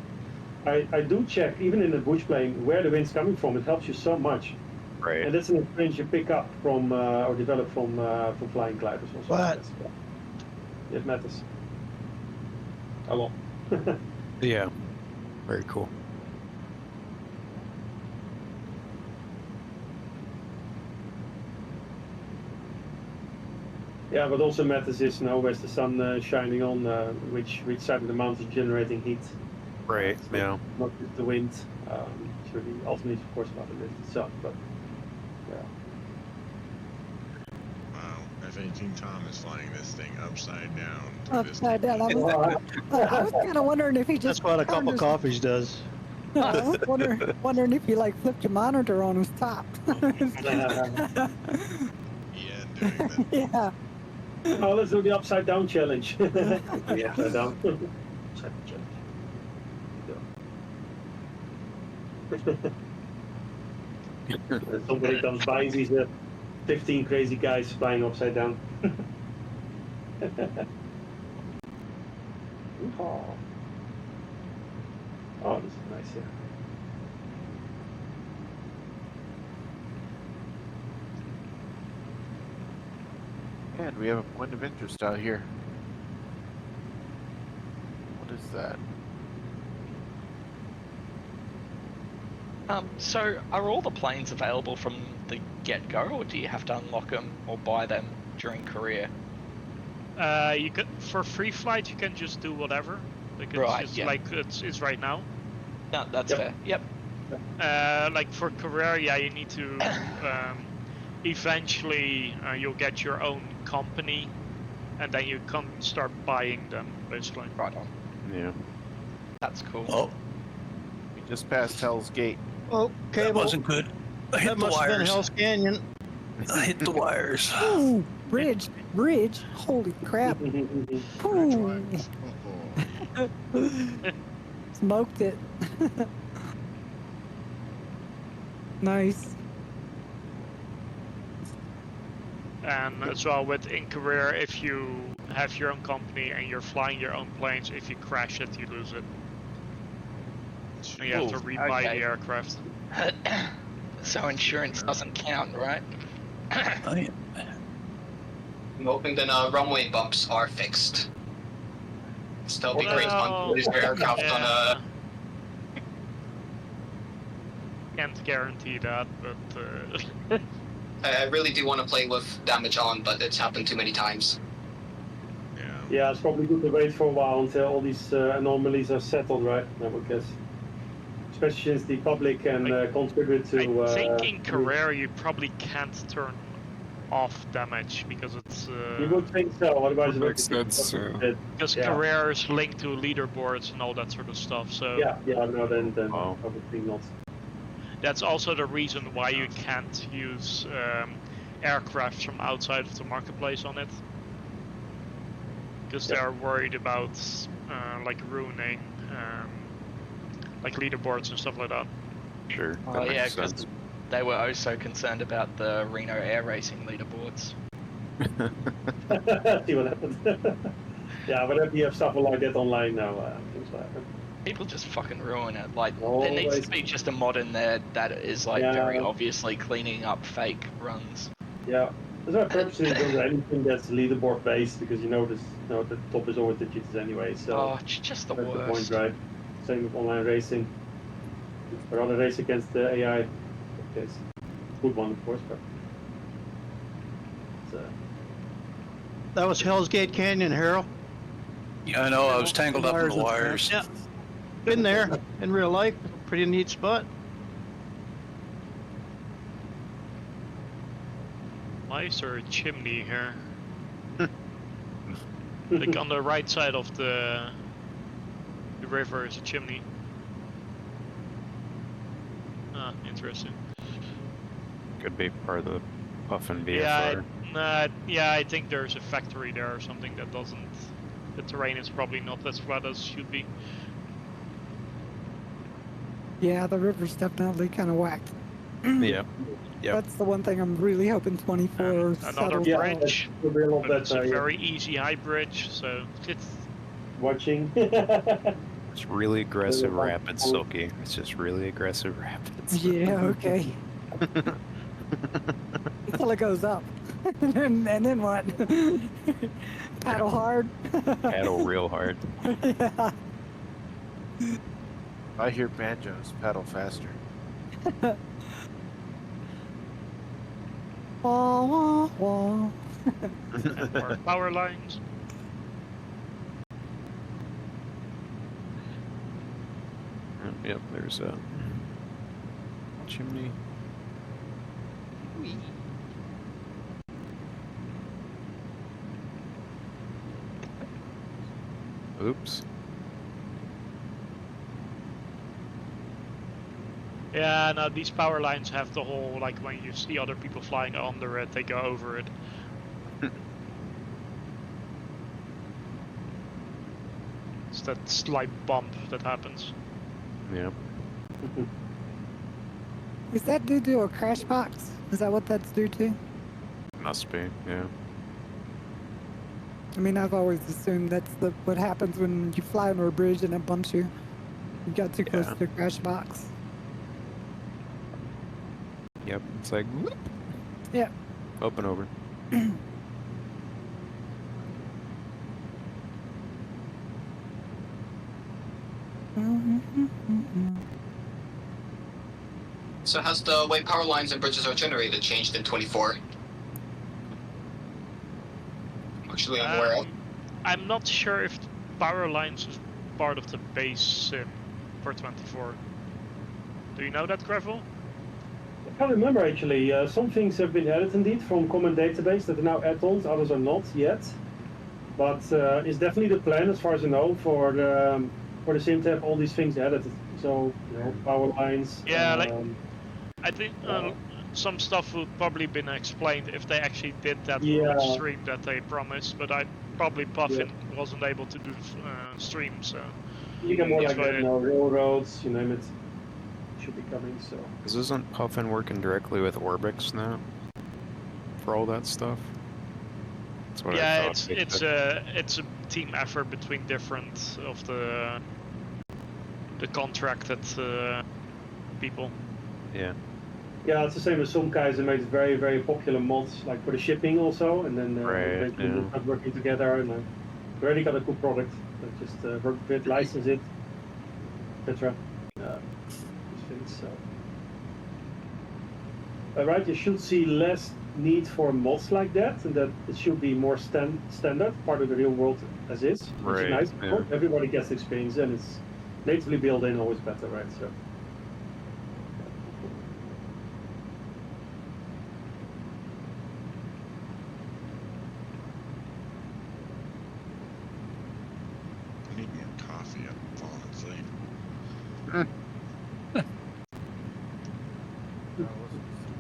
I do check, even in a bush plane, where the wind's coming from. It helps you so much. Right. And that's an experience you pick up from or develop from flying gliders also. What? It matters a lot. Yeah. Very cool. Yeah, what also matters is now where's the sun shining on, which side of the mountain is generating heat. Right. So Yeah. Not just the wind. It's really ultimately, of course, about the lift itself, but yeah. Wow, F-18 Tom is flying this thing upside down. through this Upside down. I Well, was kind of wondering if he just. That's what a couple turned his- coffees does. I was wondering if he like flipped your monitor on his top. Yeah, doing that. Yeah. Oh, let's do the upside down challenge. The upside down. Upside down challenge. And somebody comes by and sees 15 crazy guys flying upside down. Oh. Oh, this is nice, yeah. And we have a point of interest out here. What is that? So are all the planes available from the get-go, or do you have to unlock them or buy them during career? You could, for free flight, you can just do whatever. Like it's Right, just yeah. like it's right now. No, that's Yep. fair. Yep. Like for career, yeah, you need to. Eventually, you'll get your own company, and then you can start buying them, basically. Right on. Yeah. That's cool. Oh, Just past Hell's Gate. Oh, That cable. wasn't good. I hit That the must have been wires. Hell's Canyon. I hit the wires. Ooh, bridge. Holy crap. Mhm. Bridge Ooh. wise. Oh. Smoked it. Nice. And as well with in career, if you have your own company and you're flying your own planes, if you crash it, you lose it. And you have to Ooh, rebuy okay. the aircraft. So insurance doesn't count, right? I, I'm hoping then runway bumps are fixed. Still be great Well, fun to lose your aircraft on a. Can't guarantee that, but I really do want to play with damage on, but it's happened too many times. Yeah. Yeah, it's probably good to wait for a while until all these anomalies are settled, right? I would guess. Especially since the public can contribute to. I think in career you probably can't turn off damage because it's You would think so, otherwise it would Makes sense, yeah. because yeah. career is linked to leaderboards and all that sort of stuff. So Yeah, no, then Oh. probably not. that's also the reason why you can't use aircraft from outside of the marketplace on it, because Yeah. they're worried about like ruining like leaderboards and stuff like that. Sure. Oh That yeah, makes because sense. they were also concerned about the Reno Air Racing leaderboards. See what happens. Yeah, whenever you have stuff like that online now, things will happen. People just fucking ruin it. Like there Always. needs to be just a mod in there that is like Yeah. very obviously cleaning up fake runs. Yeah, that's why I purposely don't do anything that's leaderboard based because you know the top is always digits anyway. So Oh, it's just the that's the point, worst. right? Same with online racing. I'd rather race against the AI. Okay, good one, of course, but it's, That was Hell's Gate Canyon, Harold. yeah, I know. I was tangled up in the wires. Yeah. Been there in real life. Pretty neat spot. Why is there a chimney here? Like on the right side of the river is a chimney. Ah, interesting. Could be part of the Puffin VFR. Yeah, I think there's a factory there or something that doesn't. The terrain is probably not as flat as should be. Yeah, the river's definitely kind of whacked. Yeah. Yep. That's the one thing I'm really hoping 24 Another settles Yeah, out. bridge, a real of but that it's a very easy high bridge, so it's watching. It's really aggressive Really rapids, fun. Silky. It's just really aggressive rapids. Yeah, okay. Until it goes up. and then what? Paddle hard? Paddle real hard. Yeah. I hear banjos. Paddle faster. Wah, wah, wah. more power lines. Yep, there's a chimney. Oops. Yeah, no, these power lines have the whole, like when you see other people flying under it, they go over it. It's that slight bump that happens. Yep. Is that due to a crash box? Is that what that's due to? Must be, yeah. I mean, I've always assumed that's what happens when you fly under a bridge and it bumps you. You got too close Yeah. to the crash box. Yep, it's like, whoop, Yeah. up and over. So has the way power lines and bridges are generated changed in 24? Actually, I'm aware of. I'm not sure if power lines is part of the base sim for 24. Do you know that, Gravel? I can't remember actually. Some things have been added indeed from common database that are now add-ons, others are not yet. But it's definitely the plan, as far as I know, for the sim to have all these things added. So power lines. Yeah, like I think some stuff would probably been explained if they actually did that Yeah. stream that they promised, but I probably Puffin wasn't able to do the stream, so you get more that's like why- that now. Railroads, you name it, should be coming. So Isn't Puffin working directly with Orbix now? For all that stuff? That's what I yeah, thought. it's a team effort between different of the contracted people. Yeah. yeah, it's the same as some guys that made very very popular mods like for the shipping also, and then Right, they yeah. start working together and already got a cool product. They just work with it, license it, etc. These things. So. Right, you should see less need for mods like that, and that it should be more standard, part of the real world as is. Which Right, is nice. yeah. Everybody gets the experience, and it's natively built in always better, right? So. I need more coffee. I'm falling asleep.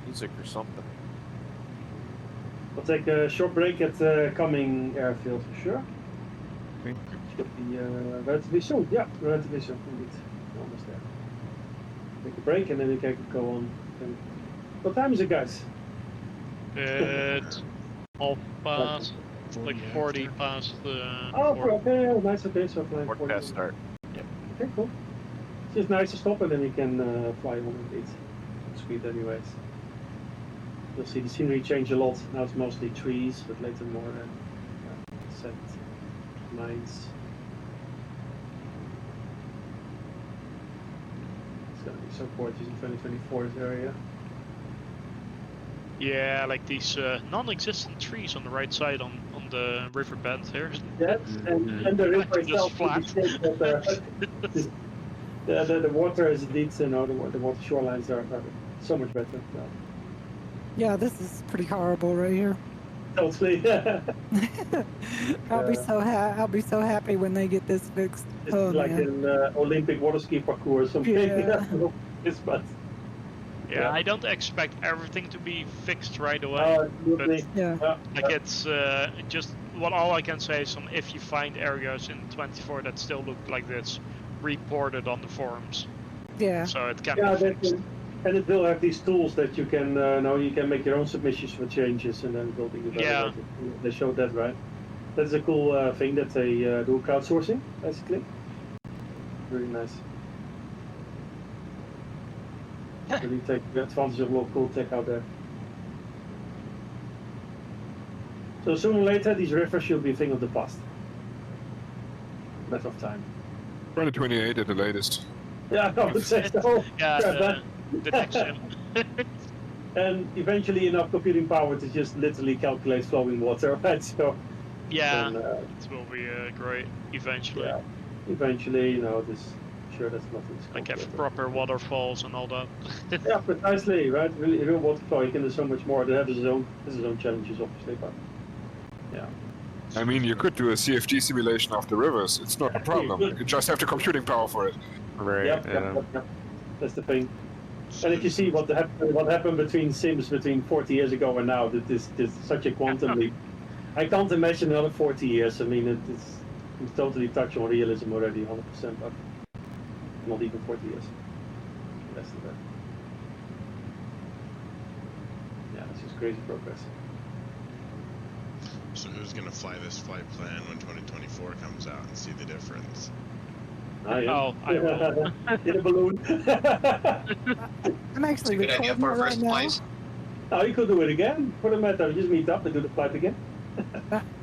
Music or something. We'll take a short break at coming airfield for sure. Okay. Should be relatively soon. Yeah, relatively soon indeed. Almost there. Take a break and then we can go on. And what time is it, guys? It's half past, like 40 past. Oh, 4. okay, yeah, nice. Okay, so flying Work 40. past start. Okay, cool. It's just nice to stop and then we can fly on indeed. Speed anyways. You'll see the scenery change a lot. Now it's mostly trees, but later more set lines. It's gonna be so gorgeous in 2024 this area. Yeah, like these non-existent trees on the right side on the riverbed here. Yes, and the river Just itself flat. the water is indeed, the water shorelines are so much better now. Yeah, this is pretty horrible right here. Totally. I'll be so happy when they get this fixed. It's Oh, like man. an Olympic water ski parkour or something. Yeah. It's but Yeah, I don't expect everything to be fixed right away. absolutely. Yeah. Like it's just all I can say is if you find areas in 24 that still look like this, report it on the forums. Yeah. So it can Yeah, be fixed. and it will have these tools that you can now you can make your own submissions for changes and then building it. Yeah. They showed that, right? That's a cool thing that they do crowdsourcing basically. Really nice. Really take advantage of local tech out there. So sooner or later, these rivers should be a thing of the past. Matter of time. 2028 at the latest. Yeah, I would say so. Yeah, Yeah, the next gen. and eventually enough computing power to just literally calculate flowing water, right? So Yeah, then, it will be great eventually. yeah, eventually, this sure that's nothing. Like have proper waterfalls and all that. Yeah, precisely, right? Really, real water flow, you can do so much more. That has its own challenges, obviously, but yeah. I mean, you could do a CFD simulation of the rivers. It's not a problem. You just have the computing power for it. Right. Yep. That's the thing. And if you see what happened between Sims between 40 years ago and now, that is such a quantum leap. I can't imagine another 40 years. I mean, it's totally touch on realism already, 100%, but not even 40 years. Less than that. Yeah, it's just crazy progress. So who's gonna fly this flight plan when 2024 comes out and see the difference? I am. Oh, I will. In a balloon. I'm actually Good idea recording for it a right first now. place. Oh, you could do it again. For the matter, just meet up and do the flight again.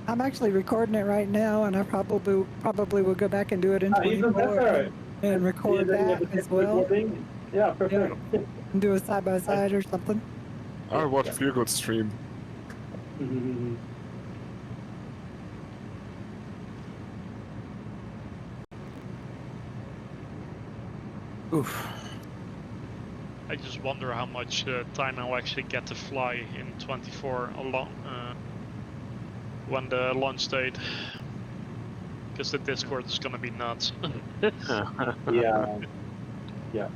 I'm actually recording it right now, and I probably will go back and do it in Even 24 better. and record Yeah, then you that have a as well, recording. Yeah, perfect. and do a side by side or something. I'll watch Feel Good stream. Mhm. Oof. I just wonder how much time I'll actually get to fly in 24 along when the launch date. Because the Discord is gonna be nuts. Yeah. Yeah.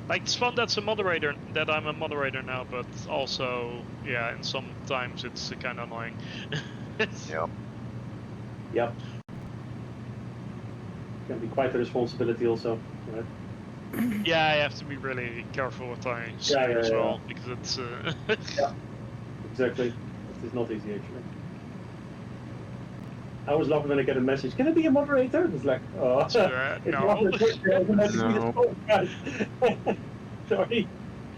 Like it's fun that I'm a moderator now, but also yeah, and sometimes it's kind of annoying. Yeah. Yep. Can be quite a responsibility also, right? Yeah, I have to be really careful what I say Yeah, as yeah. well because it's. Yeah. Exactly. It's not easy actually. I always love when I get a message. Can I be a moderator? It's like, oh, it's no. not automatically No. Sorry.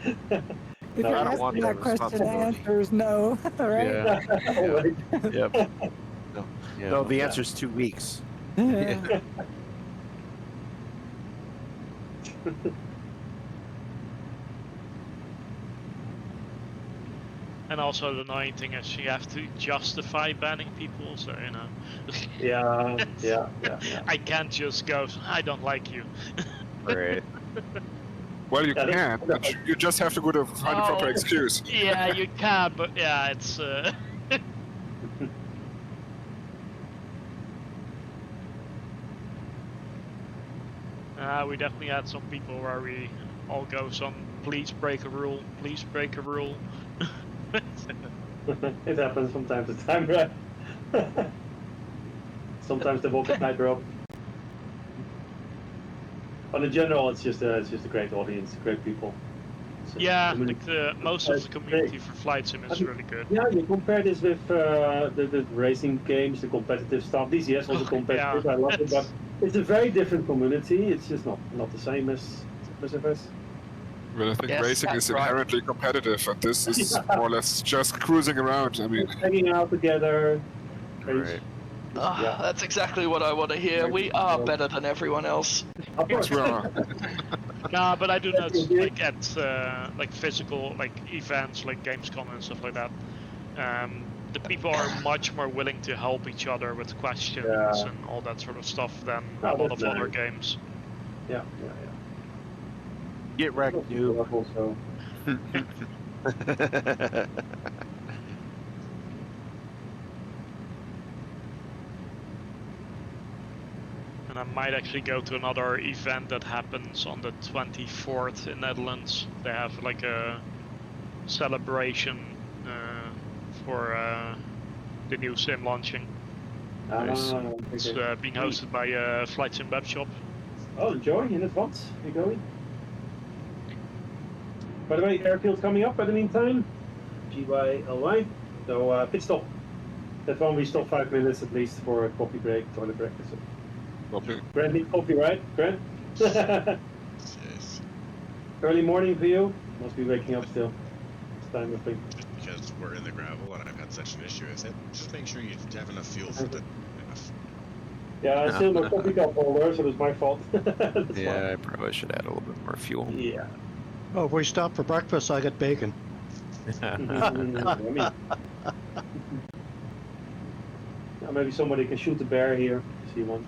If No, you're I don't asking want that that question, the responsibility. answer is no. All right. Yeah. Oh, wait. Yep. Yeah. No, the answer's 2 weeks. Yeah. And also the annoying thing is you have to justify banning people, so you know. Yeah. I can't just go. I don't like you. Right. Well, you Yeah, that's- can, but you just have to go to find a proper Oh. excuse. Yeah, you can, but yeah, it's. We definitely had some people where we all go some. Please break a rule. Please break a rule. It happens from time to time, right? Sometimes they walk a tightrope. But in general, it's just a great audience, great people. So, Yeah, I mean, like most of the community for Flight Sim is really good. yeah, you compare this with the racing games, the competitive stuff. DCS also competitive, Yeah. I love it, but it's a very different community. It's just not the same as SFS. Well, I think Yes, racing that's is right. inherently competitive, and this is more or less just cruising around. I mean, Hanging out together. Right. Yeah. That's exactly what I want to hear. We are better than everyone else. Of course. well, Nah, but I do That's notice good. like at like physical like events like Gamescom and stuff like that. The people are much more willing to help each other with questions Yeah. and all that sort of stuff than Oh, a lot that's of other nice. games. Yeah. Get wrecked, noob. Also. And I might actually go to another event that happens on the 24th in Netherlands. They have like a celebration for the new sim launching. It's being hosted by Flight Sim Web Shop. Oh, enjoy in advance. You going? By the way, airfield coming up. By the meantime, GYLY. So pit stop. That one we stop 5 minutes at least for a coffee break, toilet break. So. okay. Grant needs coffee, right? Grant. Yes. Early morning for you. Must be waking up still. It's time I think. Just because we're in the gravel and I've had such an issue with it, just make sure you have enough fuel for the enough. Yeah, I still no coffee cup holder, so it's my fault. That's Yeah, I probably should add a little bit more fuel. fine. Yeah. Oh, if we stop for breakfast, I get bacon. Yummy. Now maybe somebody can shoot the bear here. See one.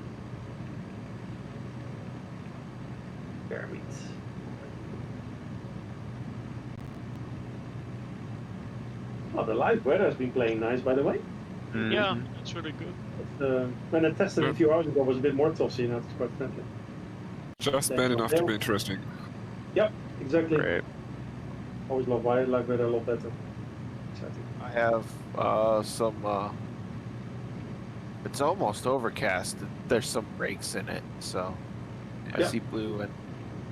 Bear meat. Oh, the live weather has been playing nice, by the way. Yeah, it's really good. When I tested a few hours ago, it was a bit more tossy, now it's quite friendly. Just bad enough to be interesting. Yep, exactly. Right. Always love live weather a lot better. Exciting. I have some. It's almost overcast. There's some breaks in it, so I Yeah. see blue, and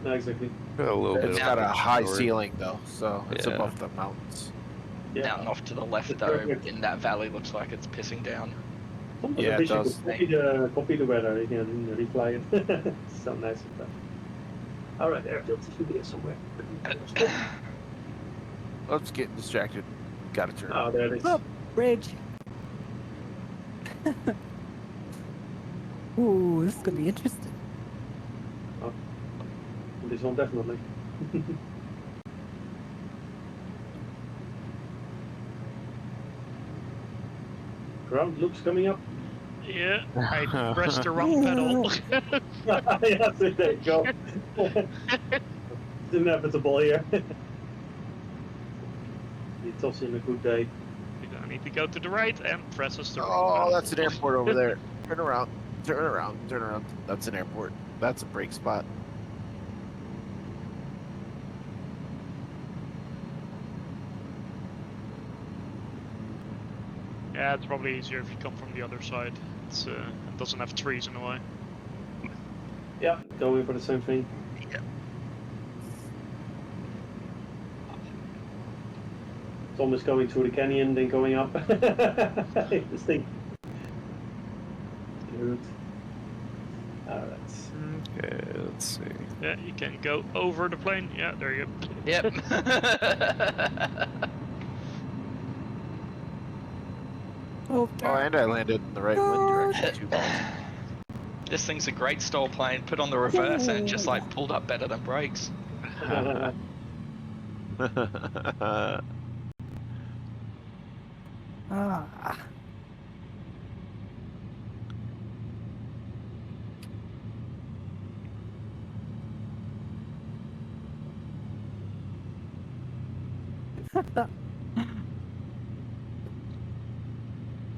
No, exactly. A little bit it's of got a high short. ceiling though, so it's Yeah. above the mountains. Yeah. Down off to the left It's though, perfect. in that valley, looks like it's pissing down. Sometimes Yeah, I it wish you does. could copy the weather, you can reply it. It's so nice of that. Alright, airfield should be here somewhere. Let's get distracted. Gotta turn. Oh, there it is. Up, bridge. Ooh, this is gonna be interesting. This one definitely. Ground loops coming up. Yeah, I pressed the wrong pedal. Yeah, so there you go. It's inevitable here. You toss in a good day. I need to go to the right and presses the wrong Oh, pedal. that's an airport over there. Turn around. Turn around. Turn around. That's an airport. That's a break spot. Yeah, it's probably easier if you come from the other side. It doesn't have trees in the way. Yeah, going for the same thing. It's almost going through the canyon, then going up. This thing. Good. Alright. Okay, let's see. Yeah, you can go over the plane. Yeah, there you go. Yep. Oh, Oh, and I landed in the right wind direction. 2 balls. This thing's a great stall plane. Put on the reverse and it just like pulled up better than brakes. ah.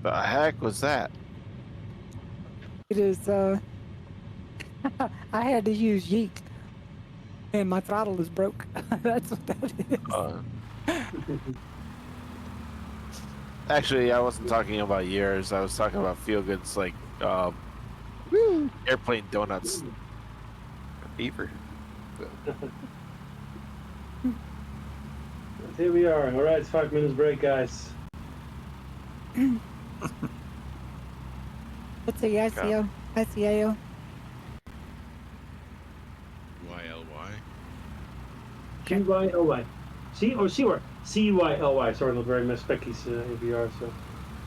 The heck was that? It is, I had to use yeet. And my throttle is broke. That's what that is. Actually, I wasn't talking about years. I was talking about Feel Good's like airplane donuts. Beaver. Here we are. Alright, it's 5 minutes break, guys. What's the ICO? ICAO? YLY. CYLY. C or C or CYLY. Sorry, not very much Specky's AVR, so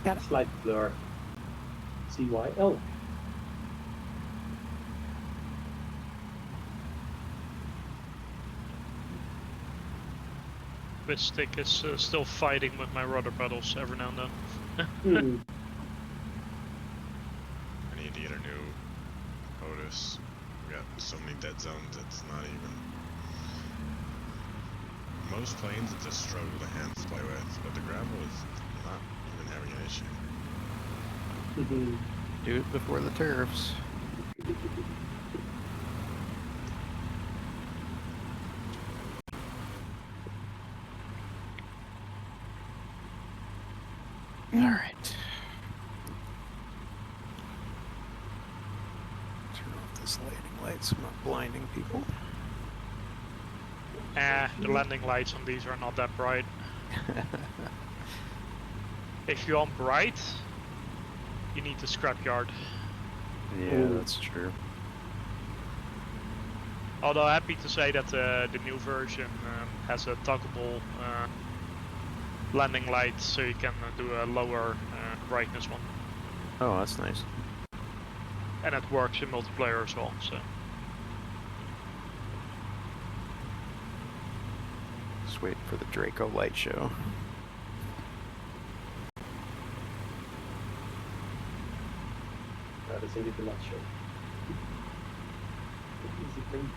Got it. slight blur. CYLY. Bitstick is still fighting with my rudder pedals every now and then. Hmm. I need to get a new Otis. We got so many dead zones, it's not even. Most planes, it's a struggle to hand play with, but the gravel is not even having an issue. Mhm. Do it before the tariffs. All right. Turn off this landing light so I'm not blinding people. The landing lights on these are not that bright. If you want bright, you need the scrapyard. Yeah, that's true. Although happy to say that the new version has a toggleable landing light, so you can do a lower brightness one, Oh, that's nice. and it works in multiplayer as well. So Just waiting for the Draco light show. That is indeed the last show. Easy thing.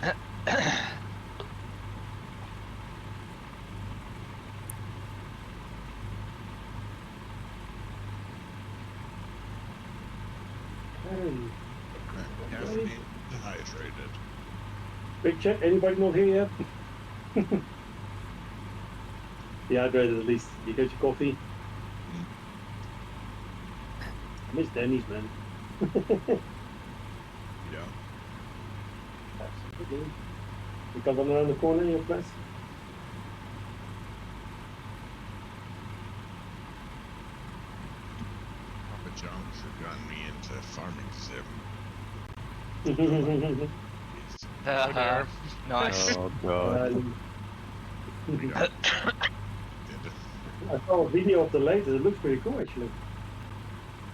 Hey, Caffeine dehydrated. big check. Anybody not here yet? Dehydrated at least. You got your coffee. I miss Denny's, man. Yeah. Absolutely. You come from around the corner in your place? Papa John's have gotten me into farming sim. Nice. Oh god. I saw a video of the latest. It looks pretty cool, actually.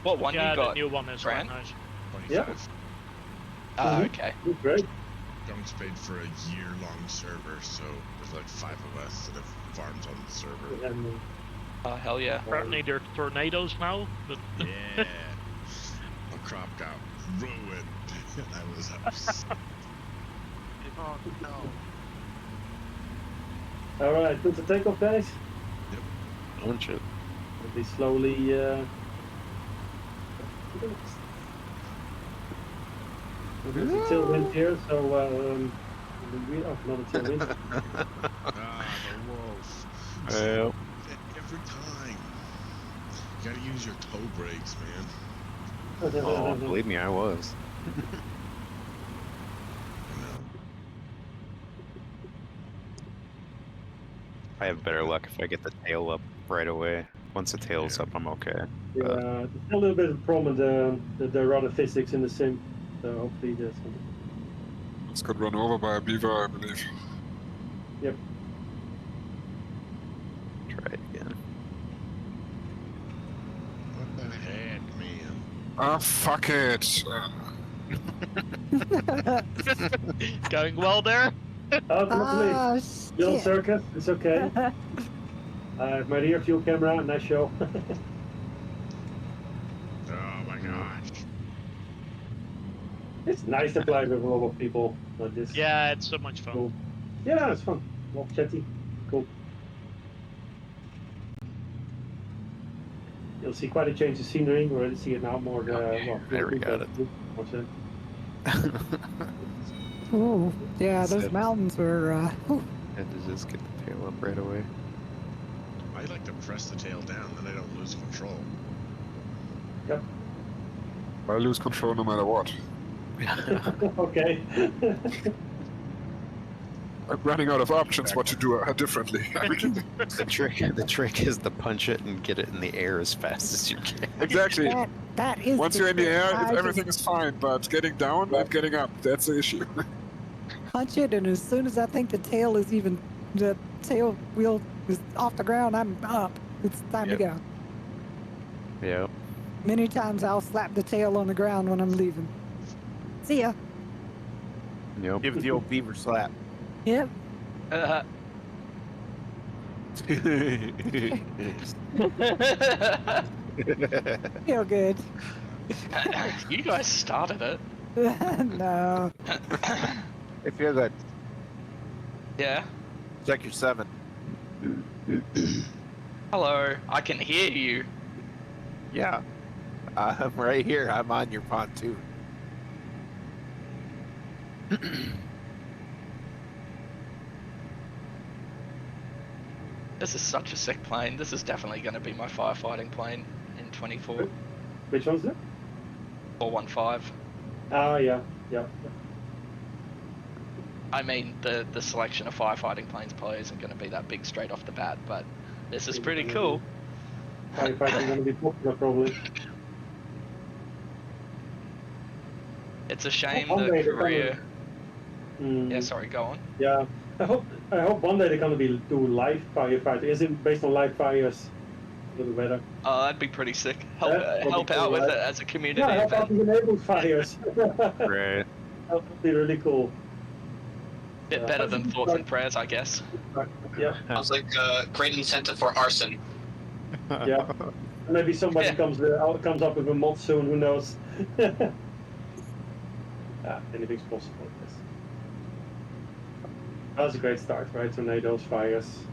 What one Yeah, you got? the new one is Fran? quite nice. 25. Ah, okay. Looks great. John's paid for a year-long server, so there's like 5 of us that have farms on the server. And, Oh, hell yeah. Apparently there are tornadoes now, but Yeah. My crop got ruined. I was upset. Oh no. all right, good to take off, guys. Don't you? We'll be slowly. There's a tailwind here, so not a tailwind. Ah, the wolf. Well, Every time. You gotta use your toe brakes, man. oh, believe me, I was. I know. I have better luck if I get the tail up right away. Once the tail's Yeah. up, I'm okay. Yeah, there's a little bit of a problem with the rudder physics in the sim, so hopefully there's some. It's got run over by a beaver, I believe. Try it again. What the heck, man? Ah, fuck it. going well there. Ultimately, Oh, little shit. circus, it's okay. I have my rear view camera, nice show. Oh my gosh. It's nice to play with a lot of people like this. Yeah, it's so much fun. Cool. Yeah, it's fun. Well, chatty. Cool. You'll see quite a change of scenery. We already see it now more. there we got it. What's it? Ooh, yeah, those Except- mountains were. Whew. Had to just get the tail up right away. I like to press the tail down, then I don't lose control. I lose control no matter what. Okay. I'm running out of options what to do differently. The trick is to punch it and get it in the air as fast as you can. Exactly. That is. Once you're in the trick. air, I everything is fine, but getting down and getting up, that's the issue. just punch it, and as soon as I think the tail wheel is off the ground, I'm up. It's time to go. Yep. Many times I'll slap the tail on the ground when I'm leaving. See ya. Yep. Give the old beaver slap. Yep. Feel good. You guys started it. No. If you're good, Yeah. check your 7. Hello. I can hear you. Yeah. I'm right here. I'm on your pontoon. This is such a sick plane. This is definitely going to be my firefighting plane in 24. Which one's it? 415. Ah, yeah. I mean, the selection of firefighting planes probably isn't going to be that big straight off the bat, but this is pretty cool. Firefighting going to be popular, probably. It's a shame One the day they're career. Mm, Yeah, sorry, go on. yeah. I hope one day they're going to be do live firefighting. Is it based on live fires? A little better. Oh, that'd be pretty sick. Help, Yeah, that'd be help cool, out with right? it as a community Yeah, help out event. with enabled fires. Right. That would be really cool. Bit Yeah. better than thoughts and prayers, I guess. Yeah, Sounds like a great incentive for arson. yeah. Maybe somebody Yeah. comes up with a mod soon. Who knows? Yeah, anything's possible. I guess. That was a great start, right? Tornadoes, fires.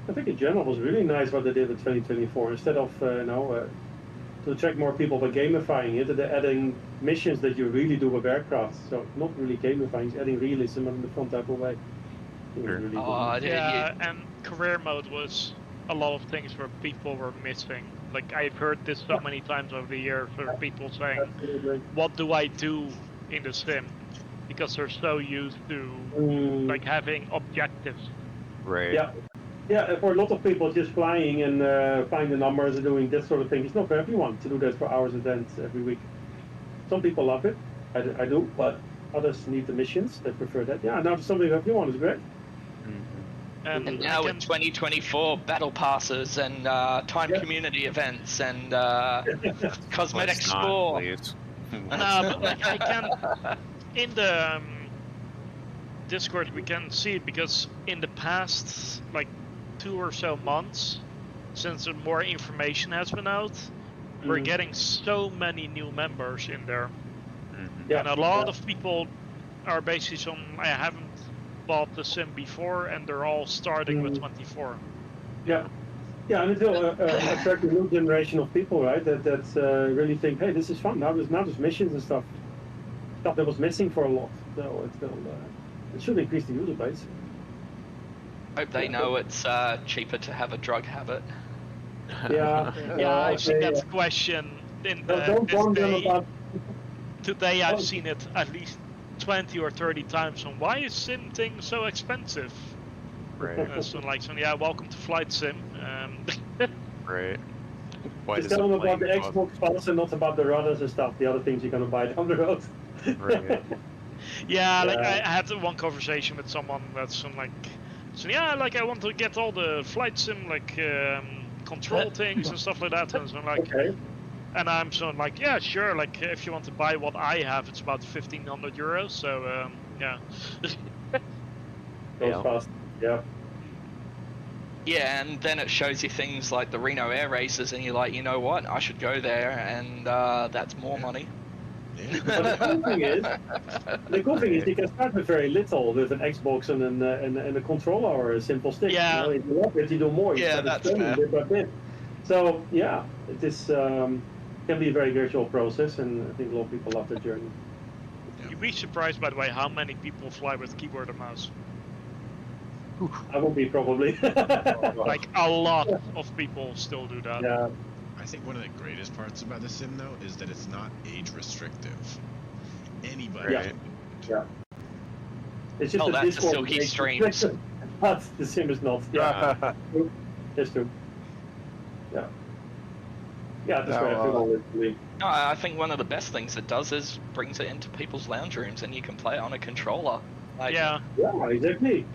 I think in general was really nice what they did with 2024. Instead of to attract more people by gamifying it, they're adding missions that you really do with aircraft. So not really gamifying, it's adding realism in the fun type of way. I think it's really Oh, good. Yeah, and career mode was a lot of things where people were missing. Like I've heard this so many times over the years, where people saying, Absolutely. "What do I do in the sim?" Because they're so used to like having objectives. Right. Yeah. Yeah, for a lot of people, just flying and flying the numbers and doing that sort of thing. It's not for everyone to do that for hours and ends every week. Some people love it. I do, but others need the missions. They prefer that. Yeah, now something for everyone is great. And And now with 2024 battle passes and time community events and cosmetic Let's not, score. please. but like I can in the Discord we can see it because in the past like 2 or so months since more information has been out, we're getting so many new members in there. Yeah, And a lot of people are basically I haven't bought the sim before and they're all starting with 24. Yeah, yeah, and it will attract a new generation of people, right? That really think, hey, this is fun. Now there's missions and stuff that was missing for a lot. So it should increase the user base. Hope they know it's cheaper to have a drug habit. Yeah, Yeah, I've seen okay, that question in Don't this warn them day. about. Today I've seen it at least 20 or 30 times on why is sim thing so expensive? Right. So yeah, welcome to Flight Sim. Right. Why Just does tell the them about the plane cost- Xbox Pulse and not about the rudders and stuff. The other things you're gonna buy down the road. Right. Yeah, like Yeah. I had one conversation with someone that's like, so yeah, like I want to get all the Flight Sim like control things and stuff like that, and so like, Okay. and I'm so like, yeah, sure, like if you want to buy what I have, it's about 1,500 euros. So yeah. Goes fast. Yeah. Yeah, and then it shows you things like the Reno Air Races, and you're like, you know what? I should go there, and that's more money. But the cool thing is you can start with very little with an Xbox and a controller or a simple stick. Yeah. You know, if you want it, you do more. You Yeah, start that's expanding fair. bit by bit. So yeah, it is can be a very gradual process, and I think a lot of people love the journey. You'd be surprised, by the way, how many people fly with keyboard and mouse. I will be probably. Like a lot of people still do that. Yeah. I think one of the greatest parts about the sim though is that it's not age restrictive. Anybody Yeah. can do it. Yeah. It's just Oh, a that's the Discord silky page. streams. But the sim is not. Yeah. That's true. Yeah. Yeah, that's Now, where everyone is doing. No, I think one of the best things it does is brings it into people's lounge rooms, and you can play it on a controller. Like, Yeah. Yeah, exactly.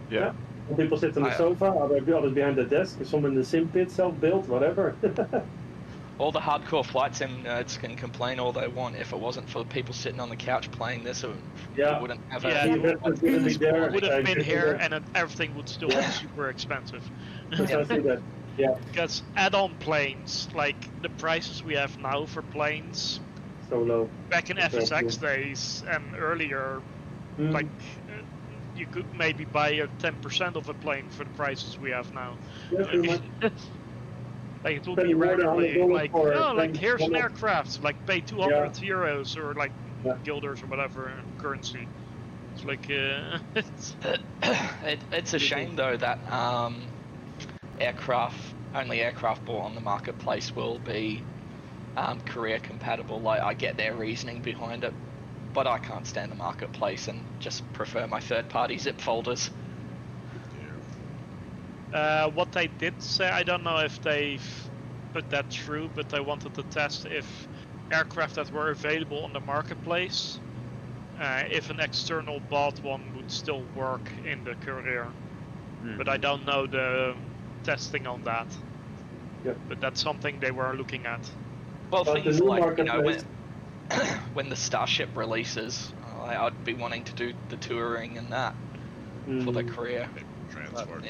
Yeah. Some people sit on the I- sofa, others behind the desk, some in the sim pit, self-built, whatever. all the hardcore flight sim nerds can complain all they want. If it wasn't for the people sitting on the couch playing this, Yeah. it wouldn't have Yeah, The a. investment wouldn't be there. Would have been Exactly. here, and then everything would still be Yeah. super expensive. Precisely that. Yeah, Because add-on planes, like the prices we have now for planes, so low. back in Exactly. FSX days and earlier, Mm. like you could maybe buy a 10% of a plane for the prices we have now. Yeah, pretty much. Like it would Spending be more than regularly $100 like, for oh, like one- here's an one- aircraft, like pay 200 euros or like Yeah. guilders or whatever currency. It's like it's, It's a shame though that only aircraft bought on the marketplace will be career compatible. Like I get their reasoning behind it, but I can't stand the marketplace and just prefer my third-party zip folders. what they did say, I don't know if they've put that through, but they wanted to test if aircraft that were available on the marketplace, if an external bought one would still work in the career. But I don't know the testing on that. Yep. But that's something they were looking at. Well, But the things new like, you know, marketplace- when the Starship releases, I'd be wanting to do the touring and that for the Mm. career. Transport.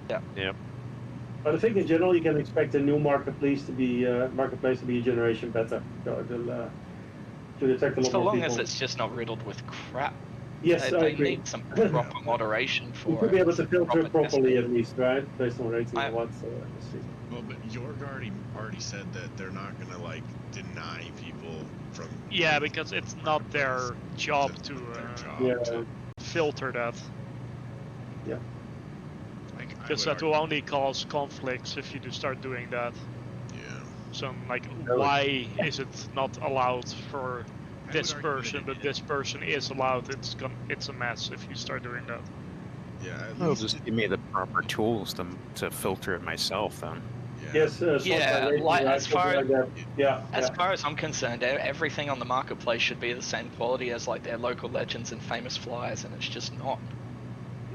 Yeah. Yep. But I think in general you can expect a new marketplace to be a generation better. So it'll to detect a lot So more long people. as it's just not riddled with crap. Yes, I They agree. need some proper moderation for You could be it. able to filter proper it properly testing. at least, right? Based on rating I- and what. So we'll see. Well, but Jorg already said that they're not gonna like deny people from. Yeah, because it's not their job It's to not their job Yeah. to- filter that. like, I Because would that will argue- only cause conflicts if you do start doing that. Yeah. So, like, Really? why is it not allowed for I this would argue that person, it but is. this person is allowed? It's a mess if you start doing that. Yeah. At It'll least just give me the proper tools to filter it myself then. yeah. Yes, sort Yeah, by rating, like, right? as far- Something like that. Yeah. As yeah. far as I'm concerned, everything on the marketplace should be the same quality as like their local legends and famous flyers, and it's just not.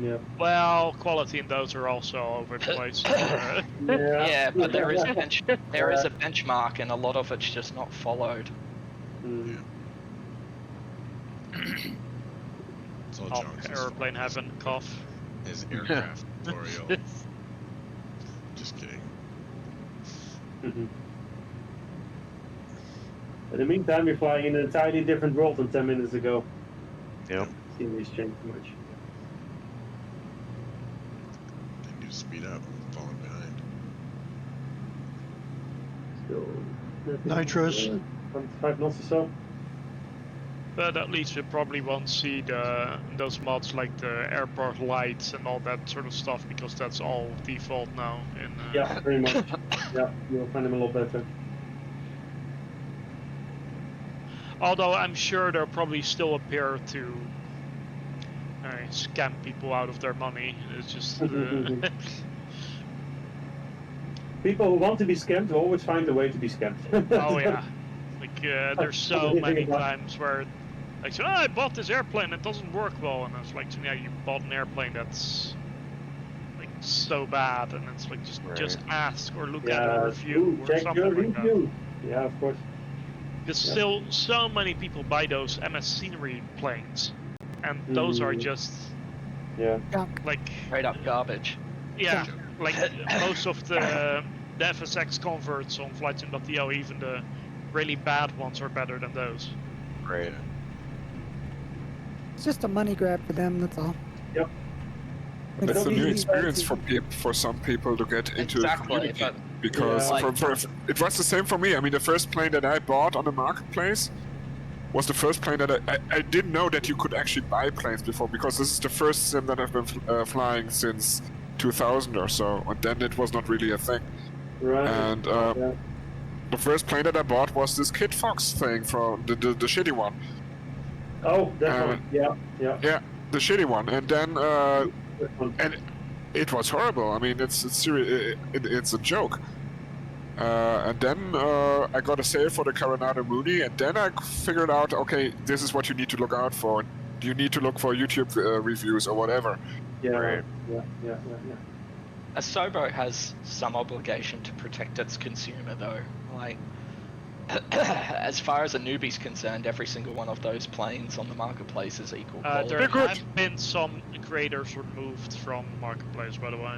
Yeah. Well, quality in those are also all over the place. Yeah, but there is a benchmark, and a lot of it's just not followed. Mm. It's all Oh, John's airplane heaven, cough. His aircraft tutorial. Just kidding. Mhm. In the meantime, you're flying in an entirely different world than 10 minutes ago. Yep. Seems changed much. They need to speed up. I'm falling behind. So, Nitros. 5 knots or so. But at least we probably won't see those mods like the airport lights and all that sort of stuff, because that's all default now. In, Yeah, very much. Yeah, you'll find them a lot better. Although I'm sure there probably still appear to scam people out of their money. It's just People who want to be scammed will always find a way to be scammed. oh yeah, like there's so Anything many about- times where like, so, I bought this airplane, it doesn't work well, and it's like, so, yeah, you bought an airplane that's like so bad, and it's like just ask or look at a review or check something your like that. review. Yeah, of course. Because Yeah. still, so many people buy those MS Scenery planes, and those are Mm. just Yeah. like, Straight up garbage. yeah, like most of the FSX converts on FlightSim.io, even the really bad ones are better than those. Right. It's just a money grab for them, that's all. Yep. Like, It's a don't new need- experience for some people to get into the Exactly, community. but Because Yeah. it was the same for me. I mean, the first plane that I bought on the marketplace was the first plane that I didn't know that you could actually buy planes before, because this is the first sim that I've been flying since 2000 or so, and then it was not really a thing. Right. And Yeah. the first plane that I bought was this Kit Fox thing from the shitty one. Oh, that one. Yeah. Yeah, the shitty one, and then That one. and it was horrible. I mean, it's serious. It's a joke. And then I got a sale for the Coronado Mooney, and then I figured out, okay, this is what you need to look out for. You need to look for YouTube reviews or whatever. Yeah. Right. Yeah. Asobo has some obligation to protect its consumer, though. Like, as far as a newbie's concerned, every single one of those planes on the marketplace is equal quality. There have been some creators removed from Marketplace, by the way,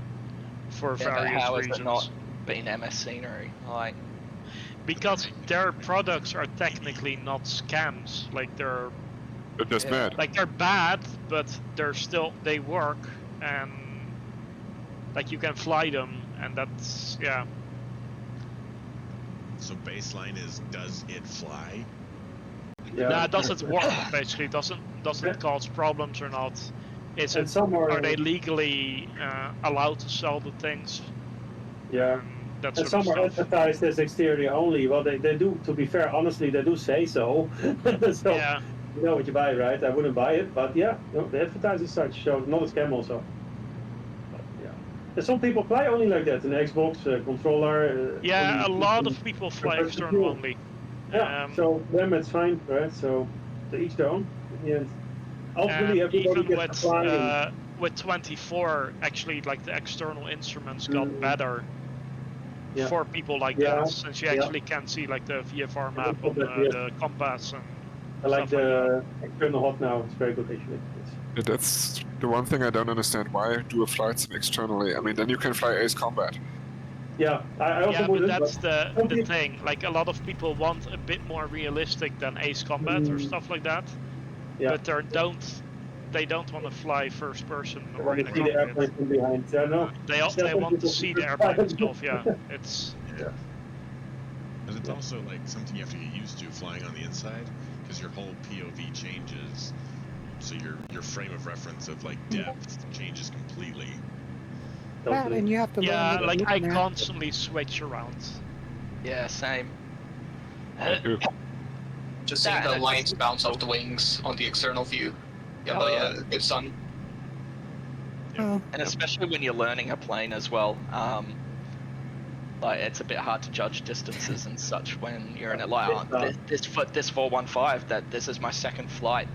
for Yeah, but various how has reasons. it not been MS Scenery? Like, Because their products are technically not scams. Like they're That's Yeah. bad. like they're bad, but they work, and like you can fly them, and that's yeah. So baseline is, does it fly? Yeah. Nah, does it work? Basically, does it cause problems or not? Is And it some are they legally allowed to sell the things? Yeah. That And sort some of are stuff. advertised as exterior only. Well, they do, to be fair, honestly, they do say so. So, Yeah. you know what you buy, right? I wouldn't buy it, but yeah, no, they advertise as such, so not a scam also. But, yeah. And some people fly only like that, an Xbox controller. Yeah, a only- lot of people fly Perfect external tool. only. Yeah, so them it's fine, right? So to each their own. In the end. Ultimately, everybody even gets to fly. with 24, actually, like the external instruments got Mm. better Yeah. for people like Yeah, that, since you yeah. actually can see like the VFR map look on at that, yes. the compass, and I like Stuff like the external hot now. It's very good actually. Yeah, that's the one thing I don't understand. Why do a flight sim externally? I mean, then you can fly Ace Combat. Yeah, I also Yeah, but wouldn't. that's the Okay. thing. Like a lot of people want a bit more realistic than Ace Combat or stuff like that. Yeah. But they don't want to fly first person I or want in to a see the cockpit. airplane from behind. Yeah, no. They want to see the airplane itself. Yeah, it's Yeah. And it's also like something you have to get used to flying on the inside, because your whole POV changes. So your frame of reference of like depth changes completely. Yeah, and you have to yeah. learn. Like I looking at- constantly switch around. Yeah, same. Just seeing That the and lines bounce off the wings on the external view. Yeah, but yeah, good sun. Oh, And especially when you're learning a plane as well, like it's a bit hard to judge distances and such when you're in it. Like this 415, this is my second flight,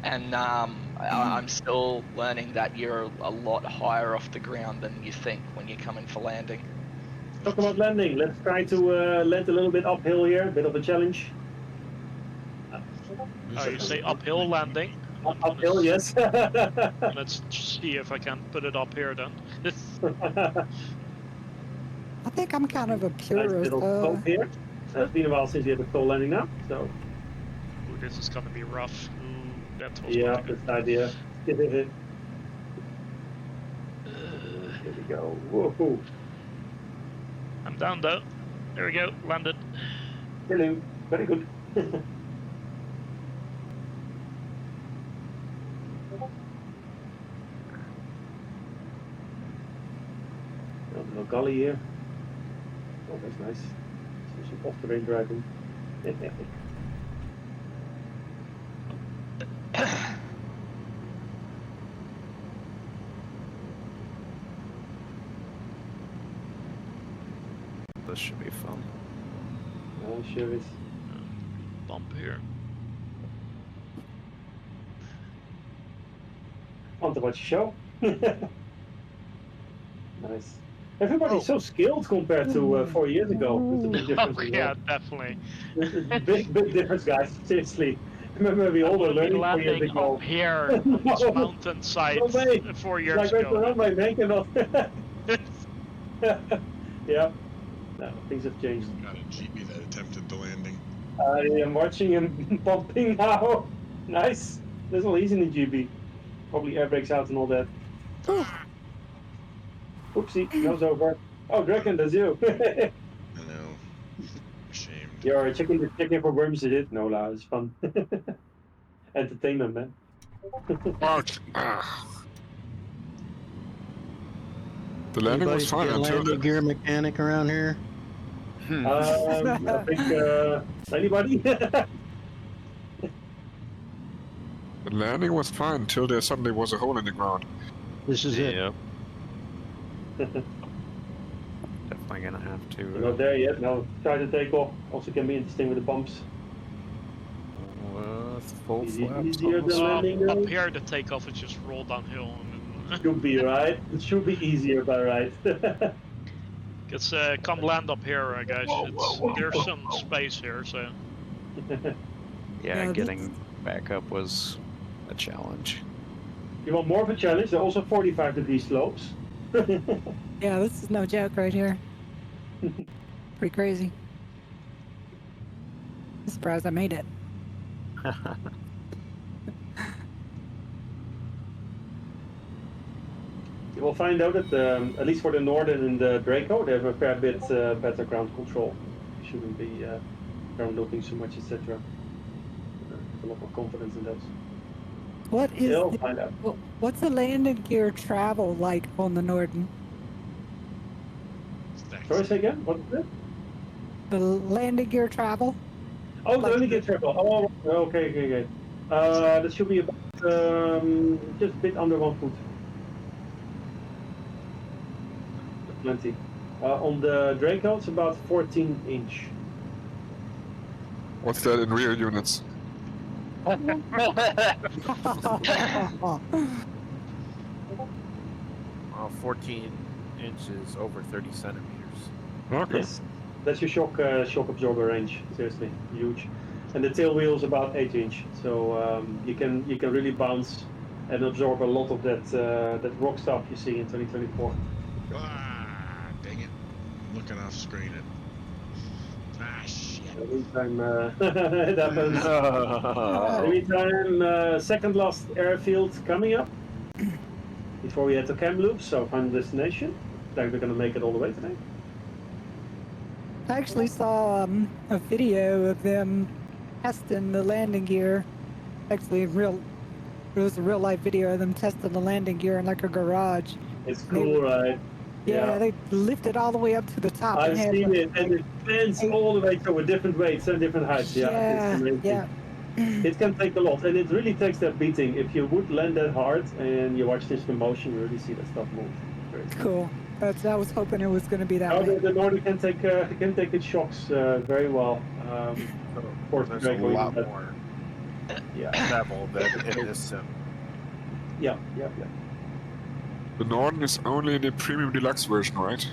and I'm still learning that you're a lot higher off the ground than you think when you're coming for landing. Talk about landing. Let's try to land a little bit uphill here. A bit of a challenge. Oh, you say uphill landing? Uphill, yes. Let's see if I can put it up here then. I think I'm kind of a Nice purist. little slope here. It's been a while since we had a full landing now, so Ooh, this is gonna be rough. Ooh, that was yeah, not good. that's the idea. Here we go. Whoa. I'm down though. There we go, landed. Hello. Very good. No gully here. Oh, that's nice. Some off-terrain driving. This should be fun. Oh, sure is. Bump here. Want to watch a show? Nice. Everybody's so skilled compared to 4 years ago. It's a big difference. Oh as yeah, well. definitely. Big difference, guys. Seriously. Remember we all were learning 4 years Landing ago. up here on this No. mountainside No way. 4 years Like right ago. around my neck and all. Yeah. No, things have changed. Got a GB that attempted the landing. I am watching him pumping now. Nice. That's all easy in the GB. Probably air brakes out and all that. Oopsie, nose over. Oh, Draken, that's you. I know. Ashamed. You're checking for worms, is it? No, la, it's fun. Entertainment, man. Mark. The landing was fine Anybody until landing the, gear mechanic around here? I think, anybody? the landing was fine until there suddenly was a hole in the ground. This is it. Yep. Definitely gonna have to. We're not there yet. Now try to take off. Also can be interesting with the bumps. Full flaps. Easier than landing Up though? here, the takeoff is just roll downhill. Should be right. It should be easier by right. It's come land up here, guys. There's some space here, so. Yeah, Yeah, getting back up was a challenge. You want more of a challenge? There are also 45-degree slopes. yeah, this is no joke right here. Pretty crazy. I'm surprised I made it. You will find out that, at least for the Northern and the Draco, they have a fair bit better ground control. You shouldn't be ground looping so much, etc. A lot more confidence in those. What is You'll the, find out. what's the landing gear travel like on the Norden? Sorry, say again? What is it? The landing gear travel? Oh, Like the only get triple. Oh, okay. That should be about just a bit under 1 foot. Plenty. On the Draco, it's about 14 inch. What's that in real units? 14 inches over 30 centimeters. Okay. Yes, that's your shock absorber range. Seriously, huge. and the tail wheel is about 8-inch, so you can really bounce and absorb a lot of that rock stuff you see in 2024. Ah, dang it. I'm looking off screen. Ah, shit. Anytime it happens. Anytime, second last airfield coming up before we head to Kamloops, so final destination. Like we're gonna make it all the way today. I actually saw a video of them testing the landing gear. Actually, it was a real life video of them testing the landing gear in like a garage. It's cool, right? Yeah, they lifted all the way up to the top. I've and had seen the- it, and it bends all the way, so with different weights and different heights. Yeah, it's amazing. yeah. It can take a lot, and it really takes that beating. If you would land that hard and you watch this in motion, you really see that stuff move. Very cool. Cool. I was hoping it was going to be that way. The Nordic can take its shocks very well. Of course, There's the a Draco lot even more better. Yeah, travel than in this sim. yeah. The Norden is only in the premium deluxe version, right?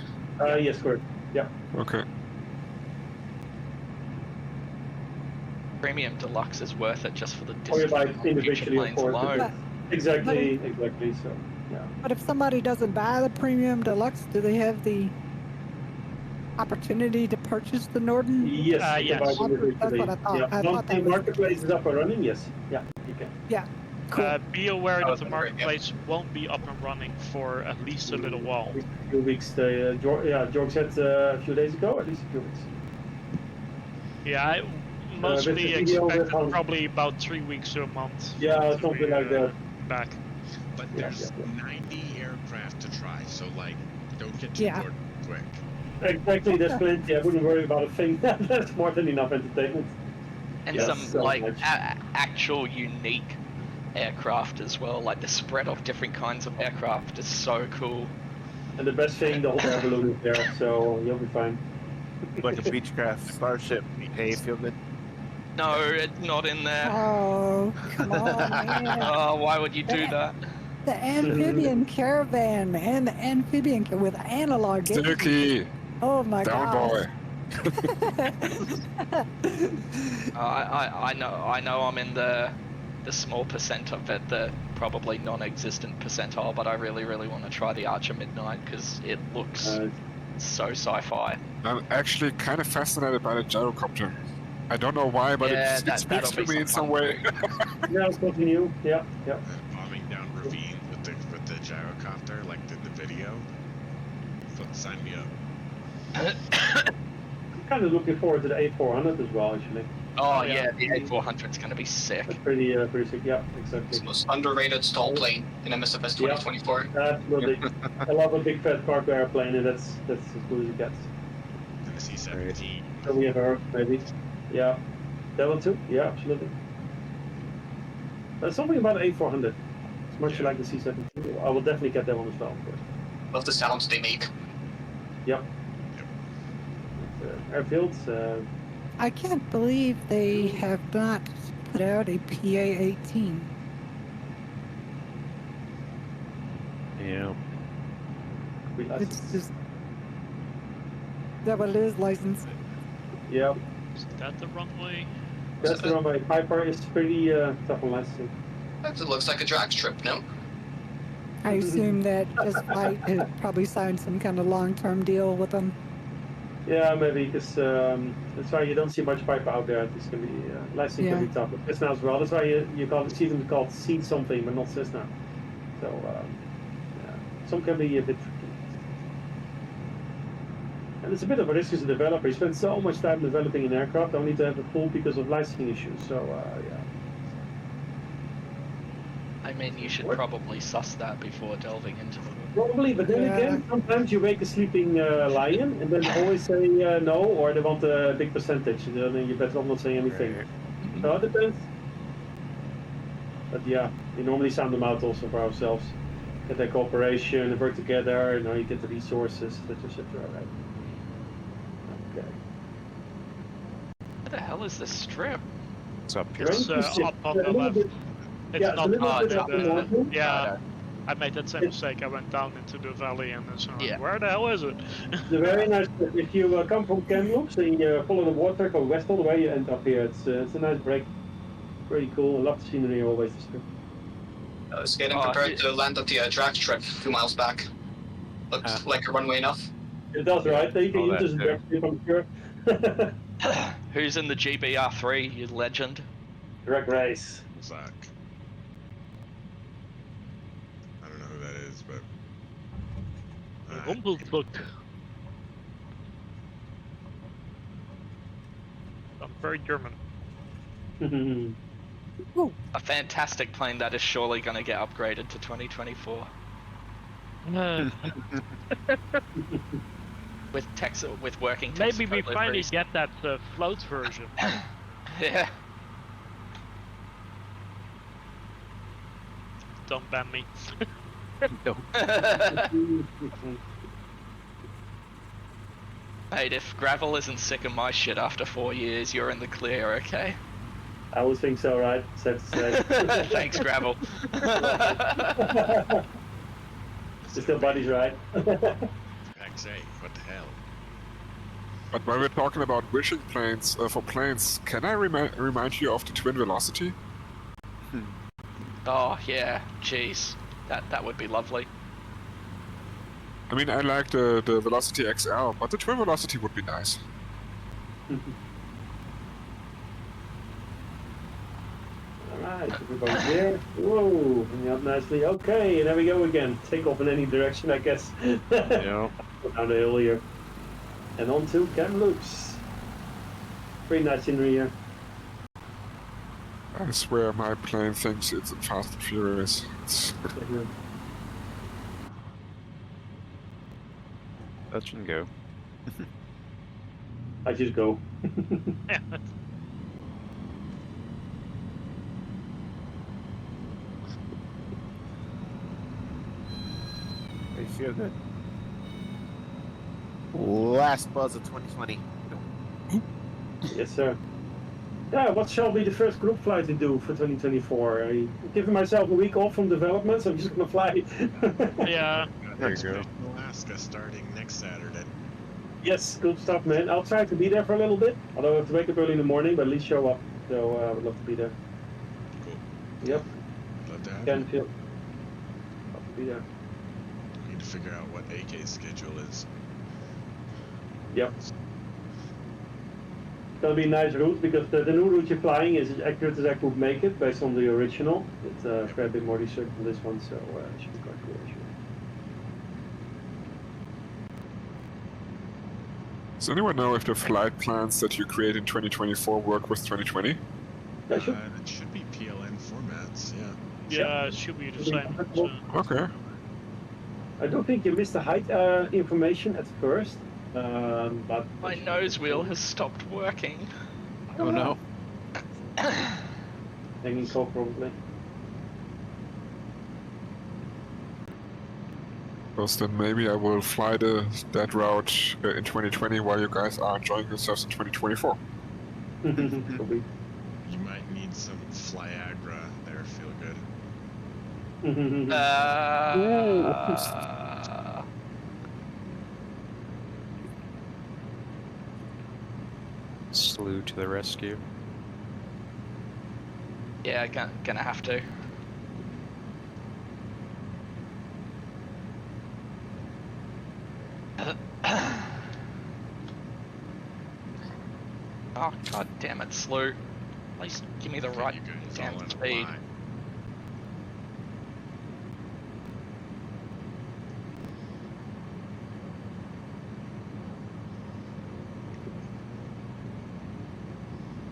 Yes, correct. Yeah. Okay. Premium Deluxe is worth it just for the Or you buy discount on future individually, of planes course. alone. Exactly. So, yeah. But if somebody doesn't buy the premium deluxe, do they have the opportunity to purchase the Norden? Yes, you can buy yes. them individually. That's what I thought. Yeah. I Once thought the that was- marketplace is up and running, yes. Yeah, you can. Yeah. Cool. Be aware Oh, that the great, yeah. marketplace won't be up and running for at least a little while. A few weeks. George said a few days ago, at least a few weeks. Yeah, I with mostly the video expected with- probably about 3 weeks to a month. Yeah, to something be, like that. Back. But Yeah, there's 90 aircraft to try, so like, don't get too Yeah. bored quick. Exactly, there's plenty. I wouldn't worry about a thing. That's more than enough entertainment. And Yes, some so like much. actual unique aircraft as well. Like the spread of different kinds of aircraft is so cool. And the best thing, the whole air balloon is there, so you'll be fine. Like a Beechcraft Starship. Hey, feel good? No, it's not in there. Oh, come on, man. Oh, why would you do that? The amphibian caravan, man. The amphibian with analog gauges. Silky! Oh my Down god. boy! I know I'm in the small percent of it, the probably non-existent percentile, but I really want to try the Archer Midnight because it looks so sci-fi. I'm actually kind of fascinated by the gyrocopter. I don't know why, but Yeah, it that- speaks that'll to be me in some some fun way. Yeah, it's something new. Yeah. Bombing down ravine with the gyrocopter, like in the video. Sign me up. I'm kind of looking forward to the A400 as well, actually. Oh yeah, the A400 is going to be sick. That's pretty sick. Yeah, exactly. It's the most underrated stall plane in MSFS 2024. Absolutely. I love a big fat cargo airplane, and that's as good as it gets. And the C-17. So we have her, maybe. Yeah. That one too? Yeah, absolutely. There's something about the A400. It's much like the C-17. I will definitely get that one as well, of course. Love the sounds they make. Yep. Airfields. I can't believe they have not put out a PA-18. Yeah. It's just... Is that what it is, license? Yeah. Is that the runway? That's the runway. Piper is pretty tough on licensing. It looks like a drag strip, no? I assume that Just Flight had probably signed some kind of long-term deal with them. Yeah, maybe because that's why you don't see much Piper out there. This can be licensing can be tough. But Cessna as well. That's why you see them called Seed something, but not Cessna. So yeah, some can be a bit tricky. And it's a bit of a risk as a developer. You spend so much time developing an aircraft only to have it pulled because of licensing issues. So yeah. I mean, you should probably suss that before delving into the... Probably, but then again, sometimes you wake a sleeping lion and then always say no, or they want a big percentage. And then you better off not saying anything. So it depends. But yeah, we normally sound them out also for ourselves. Get that cooperation and work together, you get the resources, etc. Right? Okay. What the hell is this strip? It's up here. It's up on the left. It's yeah, not it's a little bit part up of the mountain. yeah. I made that same mistake. I went down into the valley and then said, Yeah. where the hell is it? It's a very nice. If you come from Kamloops and you follow the water, go west all the way, you end up here. It's a nice break. Pretty cool. I love the scenery always. This trip. Skating Oh, compared to land at the drag strip 2 miles back. Looks like a runway enough. It does, right? You can Oh, use this that drag strip, I'm sure. Who's in the GBR3, you legend? Drag race. Zach. I don't know who that is, but. Rumpelstiltskin. I'm very German. A fantastic plane that is surely going to get upgraded to 2024 with working. Maybe we Texaco finally liveries. get that float version. Yeah. Don't ban me. Mate, if Gravel isn't sick of my shit after 4 years, you're in the clear, okay? I always think so, right? Safe to say. Thanks, Gravel. Still buddies, right? XA, what the hell? But when we're talking about wishing planes for planes, can I remind you of the Twin Velocity? Oh, yeah, jeez. That would be lovely. I mean, I like the Velocity XL, but the Twin Velocity would be nice. Alright, everybody's here. Whoa, coming up nicely. Okay, there we go again. Take off in any direction, I guess. Yeah. Down the hill here. And on to Kamloops. Pretty nice scenery here. I swear my plane thinks it's Fast and Furious. Touch and go. I just go. Yeah. You feel good? Last buzz of 2020. Yes, sir. Yeah, what shall be the first group flight to do for 2024? I'm giving myself a week off from development, so I'm just gonna fly. Yeah. There you Expedition Alaska starting next Saturday. Yes, good stuff, man. I'll try to be there for a little bit, although I have to wake up early in the morning, but at least show up. So I would love to be there. Cool. Yep, Love to have can you. feel. Love to be there. Need to figure out what AK's schedule is. Yep. It's gonna be a nice route because the new route you're flying is as accurate as I could make it based on the original. It's quite a bit more research than this one, so it should be quite cool. Actually. Does anyone know if the flight plans that you create in 2024 work with 2020? Yeah, sure. It should be PLN formats, yeah. Yeah, it should be the same. So. Okay. I don't think you missed the height information at first, but My nose wheel has stopped working. Oh no. hanging cold probably. Because then maybe I will fly that route in 2020 while you guys are enjoying yourselves in 2024. Probably. You might need some Flyagra there, feel good. Slew to the rescue. Yeah, gonna have to. Oh, god damn it, Slew. At least give me the Okay, right you good. It's all damn in a speed. line.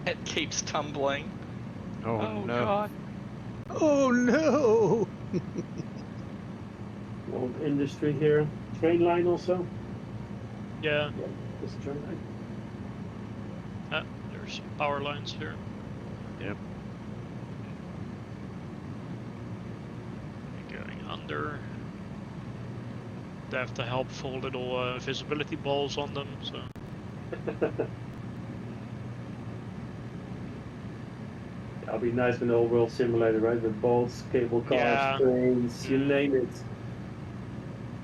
It keeps tumbling. Oh, no. God. Oh no! Old industry here. Train line also. Yeah, Yeah, this train line. there's power lines here. Yep. Going under. They have the helpful little visibility balls on them, so. That'll be nice with an old world simulator, right? With boats, cable cars, Yeah. trains, you name it.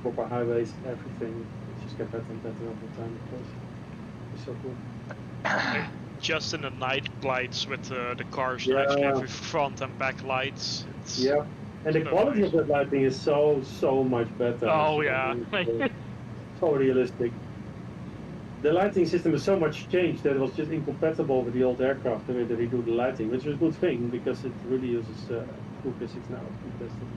Proper highways, everything. It's just get better and better over time, of course. It's so cool. Just in the night lights with the cars Yeah. actually have front and back lights. It's Yeah. And the so quality nice. of that lighting is so much better. Oh, It's yeah. so realistic. The lighting system is so much changed that it was just incompatible with the old aircraft, the way that they do the lighting, which is a good thing because it really uses cool physics now. It's fantastic.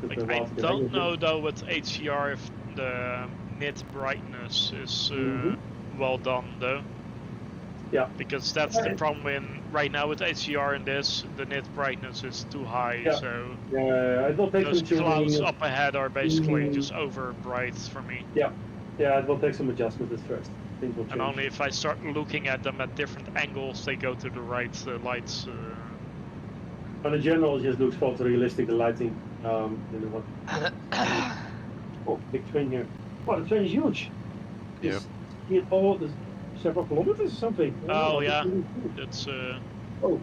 Took Like, a while I to get don't used to. know though with HDR if the nit brightness is Mhm. well done though. Yeah. Because that's the problem right now with HDR in this, the nit brightness is too high, Yeah. so Yeah, it will take those some tuning. clouds up ahead are basically Mm. just over bright for me. Yeah, it will take some adjustment at first. Things will change. And only if I start looking at them at different angles, they go to the right lights. But in general, it just looks photorealistic, the lighting. You know what? Oh, big train here. Wow, the train is huge. Yep. It's all there's several kilometers or something. Oh, yeah. It's It's Oh.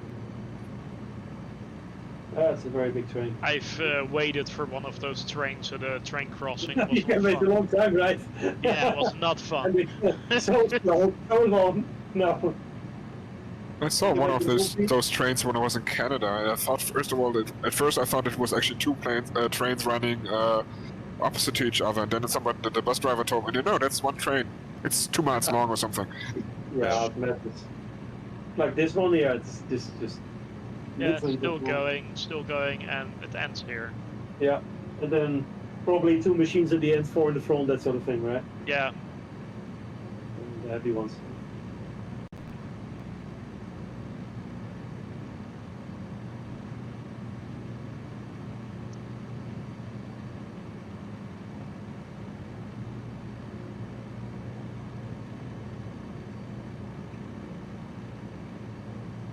That's a very big train. I've waited for one of those trains at a train crossing. It was You can wait a fun. long time, right? Yeah, it was not fun. And so slow, so long. No. I saw You one like of the those movie? those trains when I was in Canada, and I thought first of all that at first I thought it was actually two trains running opposite to each other, and then the bus driver told me, no, that's one train. It's 2 miles long or something. Yeah, it's madness. Like this one here, it's just Yeah, literally still going, and it ends here. Yeah, and then probably two machines at the end, four in the front, that sort of thing, right? Yeah, And the heavy ones.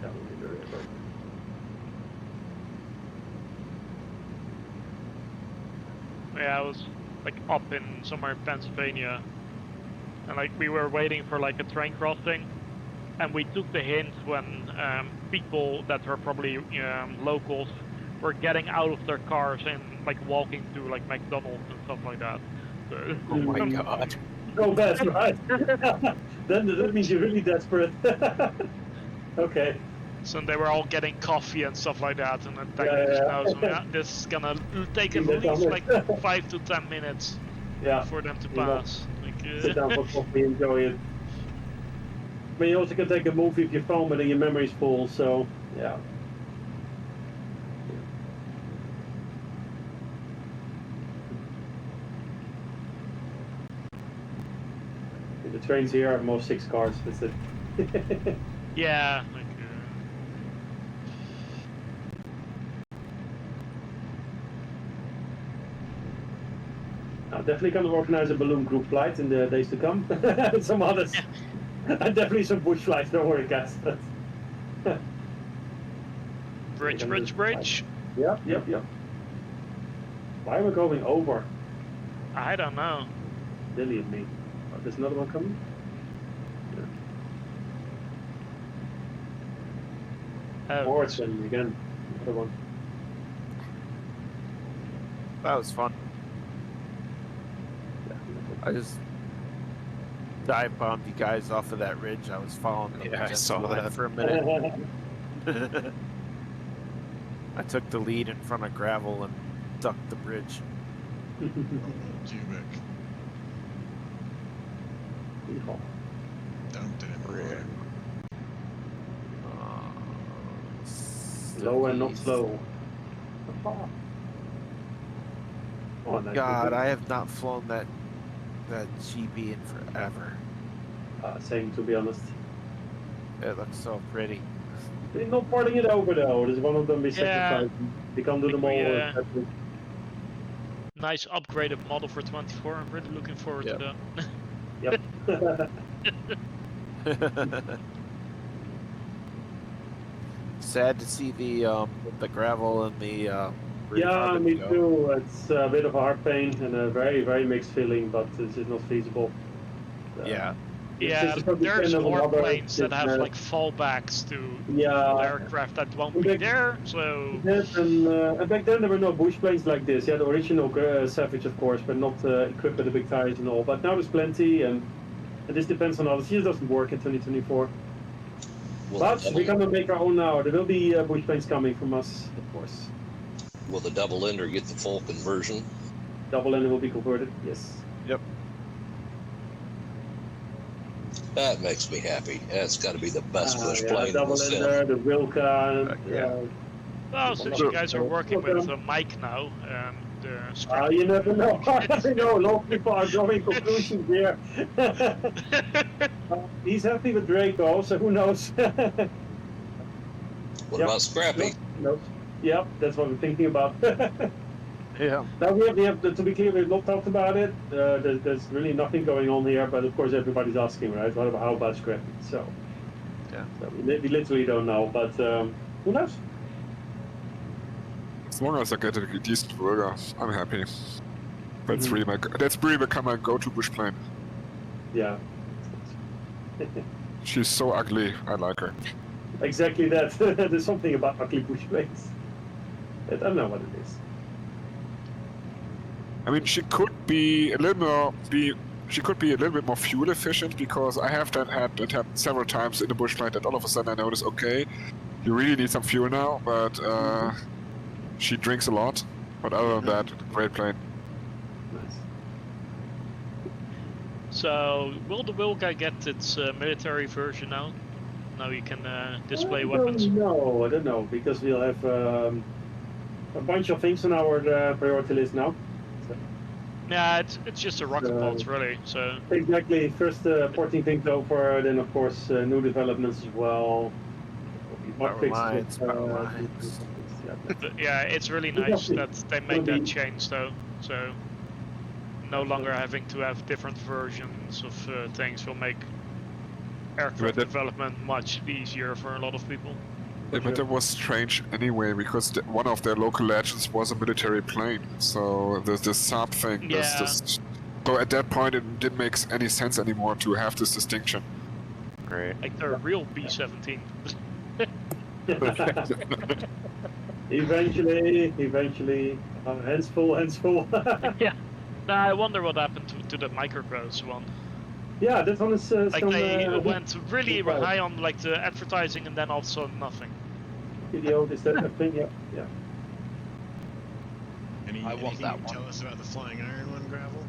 That would be very good. yeah, I was like up in somewhere in Pennsylvania, and like we were waiting for like a train crossing, and we took the hint when people that were probably locals were getting out of their cars and like walking to like McDonald's and stuff like that. So, Oh my god. Oh, that's right. Then that means you're really desperate. Okay. So they were all getting coffee and stuff like that, and then Yeah, just yeah. knows this is gonna take at Yeah, that's least it. like 5 to 10 minutes Yeah. for them to You know, pass. Sit down for coffee, enjoy it. But you also can take a movie if your phone, but then your memory's full, so yeah. The trains here are most 6 cars, that's it. Yeah, like, I'm definitely going to organize a balloon group flight in the days to come. Some others. And definitely some bush flights, don't worry guys. bridge. Yep. Why are we going over? I don't know. Silly of me. Oh, there's another one coming? Oh, Or it's again. Another one. That was fun. I just dive bombed you guys off of that ridge. I was following the Yeah, I jet saw line that. for a minute. I took the lead in front of gravel and ducked the bridge. Cubic. Dumped it in the water. Slow and not slow. Oh, nice. God, I have not flown that GB in forever. Same, to be honest. It looks so pretty. They're not porting it over though. There's one of them is Yeah. sacrificed. They can't do them all. Yeah. Nice upgraded model for 24. I'm really looking forward Yep. to that. Yep. Sad to see the gravel and the Yeah, me go. too. It's a bit of a heart pain and a very, very mixed feeling, but it's just not feasible. Yeah, Yeah, just gonna there's depend on more other- planes that have uh, like fallbacks to Yeah. aircraft that won't be Big- there. So Yes, and back then there were no bush planes like this. Yeah, the original Savage, of course, but not equipped with the big tires and all. But now there's plenty, and this depends on others. It doesn't work in 2024. Will But the we're double, gonna make our own now. There will be bush planes coming from us, of course. will the double ender get the full conversion? Double ender will be converted. Yes. That makes me happy. That's got to be the best bush plane in double the sim. ender, the Wilca. well, since you guys are working with Mike now, You never know. I know a lot of people are drawing conclusions here. He's happy with Draco, so who knows? What about Scrappy? No. Yep, that's what we're thinking about. Yeah. Now we have to be clear, we've not talked about it. There's really nothing going on here, but of course everybody's asking, right? How about Scrappy? So, Yeah. so we literally don't know, but who knows? As long as I get a decent burger, I'm happy. That's Mhm. really become my go-to bush plane. Yeah. She's so ugly. I like her. Exactly that. There's something about ugly bush planes. I don't know what it is. I mean, she could be a little bit more fuel efficient, because I have had it happen several times in the bush plane that all of a sudden I notice, okay, you really need some fuel now, but she drinks a lot. But other than that, great plane. Nice. so will the Wilca get its military version now? Now you can display weapons. No, I don't know, because we'll have a bunch of things on our priority list now. Yeah, it's just a rocket So- pulse really. So Exactly. First porting things over, then of course new developments as well. Power lines, power lines. but yeah, it's really Exactly. nice that they make Will that be- change though. So no longer having to have different versions of things will make aircraft that- development much easier for a lot of people. Yeah, but it was strange anyway, because one of their local legends was a military plane. So there's this Saab thing. Yeah. So at that point, it didn't make any sense anymore to have this distinction. Great. Like the real B-17. Eventually, hands full. Yeah. Nah, I wonder what happened to the microcross one. Yeah, that one is Like some, they went really well. high on like the advertising and then all of a sudden nothing. video. Is that a thing? Yeah. Anything want that you can one. tell us about the Flying Iron one, Gravel?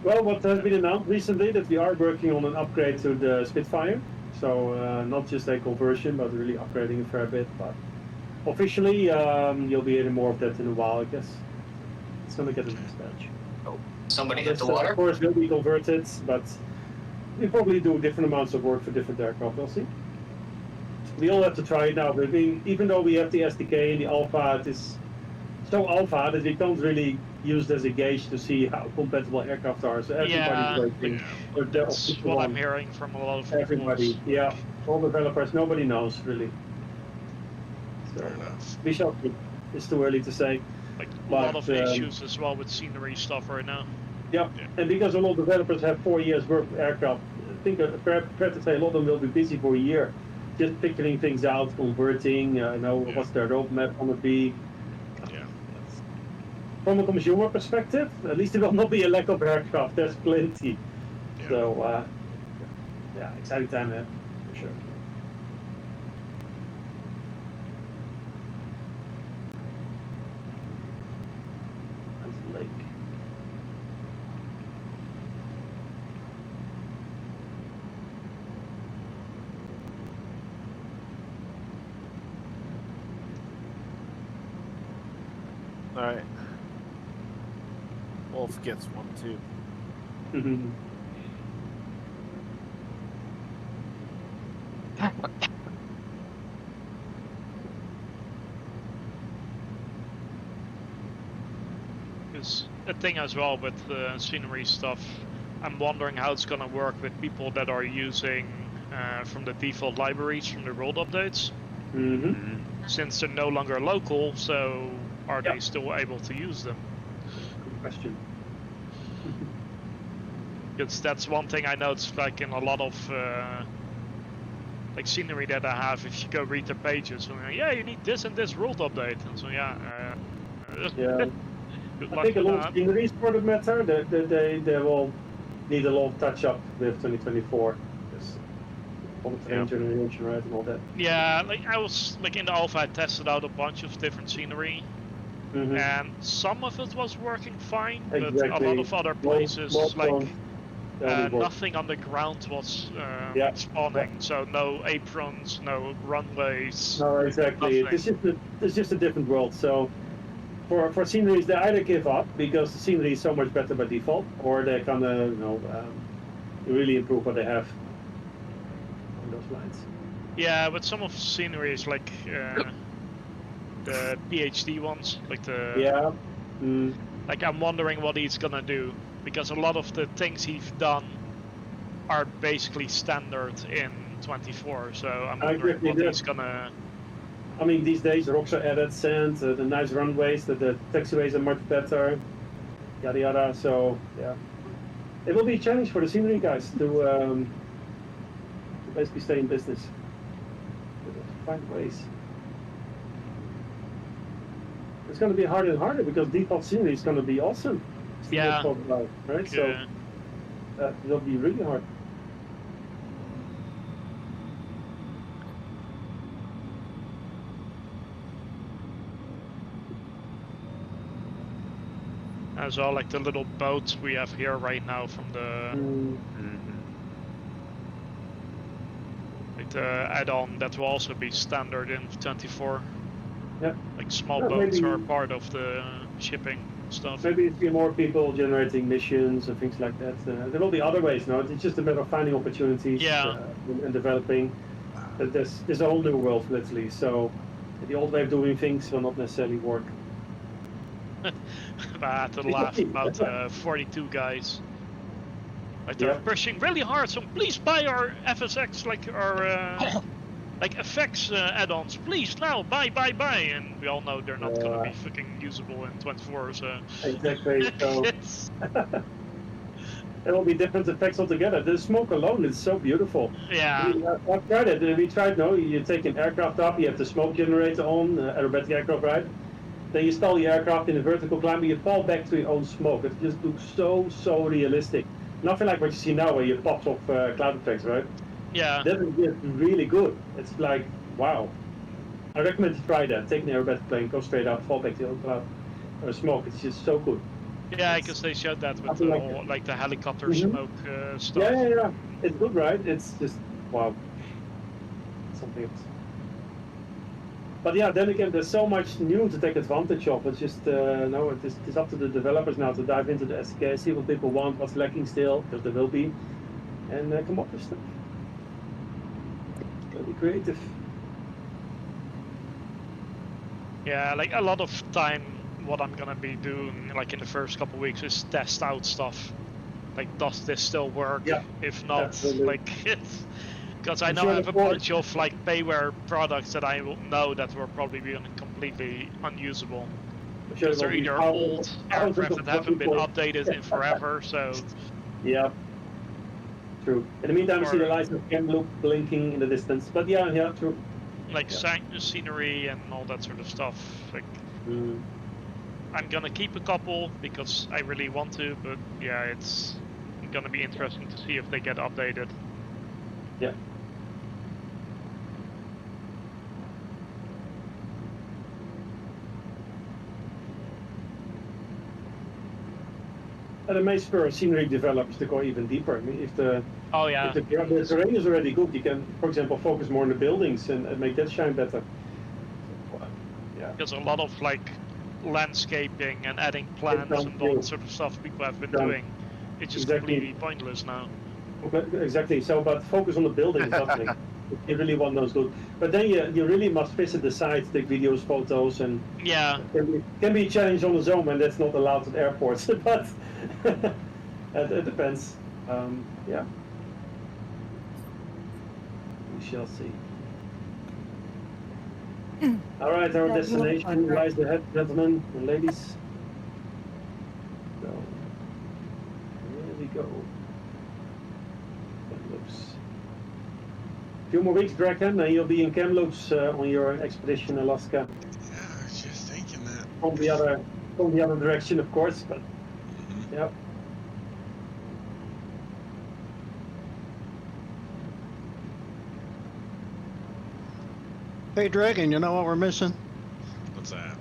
Well, what has been announced recently that we are working on an upgrade to the Spitfire. So not just a conversion, but really upgrading a fair bit. But officially, you'll be hearing more of that in a while, I guess. It's gonna get a next batch. Somebody hit the This, water. Of course, will be converted, but we probably do different amounts of work for different aircraft. We'll see. We all have to try it now. But even though we have the SDK and the alpha, it is so alpha that we can't really use it as a gauge to see how compatible aircraft are. So everybody's Yeah. waiting. for the That's official what I'm one. hearing from a lot of people. Everybody, yeah, all developers, nobody knows really. So Fair enough. we shall see. It's too early to say. Like a But, lot of issues as well with scenery stuff right now. Yeah, and because a lot of developers have 4 years worth of aircraft, I think fair to say a lot of them will be busy for a year, just figuring things out, converting. What's their roadmap going to be. Yeah. From a consumer perspective, at least there will not be a lack of aircraft. There's plenty. Yeah. So yeah, exciting time ahead for sure. That's the lake. Alright. Wolf gets one too. Because the thing as well with the scenery stuff, I'm wondering how it's gonna work with people that are using from the default libraries from the world updates. Mm-hmm. Since they're no longer local, so are Yeah. they still able to use them? Good question. Because that's one thing I noticed, like in a lot of like scenery that I have. If you go read the pages, so, yeah, you need this and this rule update, and so yeah. Yeah. Good I luck think a with lot of that. sceneries for the matter, they will need a lot of touch up with 2024. Because all the terrain generation, right, and all that. Yeah, like I was like in the alpha, I tested out a bunch of different scenery, Mhm. and some of it was working fine, but a Exactly. lot of other places, Most like don't only work. nothing on the ground was Yeah. like spawning. So no aprons, no runways. No, exactly. Nothing. It's just a different world. So for sceneries, they either give up because the scenery is so much better by default, or they kind of really improve what they have on those lines. Yeah, but some of the sceneries, like the PhD ones, like the Yeah. Mm. like I'm wondering what he's gonna do, because a lot of the things he's done are basically standard in 24. So I'm wondering Exactly what that. he's gonna. I mean, these days rocks are added, sand, the nice runways, the taxiways are much better, yada yada. So yeah, it will be a challenge for the scenery guys to basically stay in business. Find ways. It's going to be harder and harder because default scenery is going to be awesome. Yeah. Right. Yeah. So it'll be really hard. As well, like the little boats we have here right now from the like the add-on that will also be standard in 24. Yeah. Like small Yeah, boats maybe- are part of the shipping stuff. Maybe a few more people generating missions and things like that. There will be other ways now. It's just a matter of finding opportunities Yeah. and developing. There's a whole new world, literally. So the old way of doing things will not necessarily work. I had to laugh about 42 guys. Like they're Yeah. pushing really hard, so please buy our FSX, like our like effects add-ons, please now, buy, and we all know they're not gonna be fucking usable in 24. So Exactly. So it's, there will be different effects altogether. The smoke alone is so beautiful. yeah, I've tried it. We tried. No, you take an aircraft up, you have the smoke generator on, aerobatic aircraft, right? Then you stall the aircraft in a vertical climb, and you fall back to your own smoke. It just looks so realistic. Nothing like what you see now, where you pop off cloud effects, right? yeah. That is just really good. It's like, wow. I recommend you try that. Take an aerobatic plane, go straight up, fall back to your own cloud smoke. It's just so good. Yeah, because they showed that with Something the like whole, that. like the helicopter Mhm. smoke stuff. Yeah. It's good, right? It's just, wow. Something else. But yeah, then again, there's so much new to take advantage of. It's just, no, it's up to the developers now to dive into the SDK, see what people want, what's lacking still, because there will be, and come up with stuff. Be creative. Yeah, like a lot of time, what I'm gonna be doing, like in the first couple weeks, is test out stuff. Like, does this still work? Yeah, If not, absolutely. like it's because I I'm now sure have a the point- bunch of like payware products that I will know that will probably be completely unusable. I'm sure Because there they're will be either thousands- old thousands aircraft of that haven't been people- updated in forever, so Yeah. True. In the meantime, we see the Or- license cam loop blinking in the distance. But yeah, true. like Yeah. scenery and all that sort of stuff. Like Mm. I'm gonna keep a couple because I really want to, but yeah, it's gonna be interesting to see if they get updated. Yeah. And it may spur scenery developers to go even deeper. I mean, if the Oh yeah, if the terrain is already good, you can, for example, focus more on the buildings and make that shine better. Yeah. because a lot of like landscaping and adding plants done and all too. that sort of stuff people have been Done. doing, it's just Exactly. completely pointless now. Exactly. So, but focus on the buildings, definitely. You really want those good. But then you really must visit the sites, take videos, photos, and Yeah, can be a challenge on its own when that's not allowed at airports. But it depends. Yeah. We shall see. All right, our Yeah, destination right. lies ahead, gentlemen and ladies. So, here we go. few more weeks, Draken, and you'll be in Kamloops on your expedition Alaska. Yeah, I was just thinking that. From the other direction, of course, but yeah. Hey, Dragon, you know what we're missing? What's that?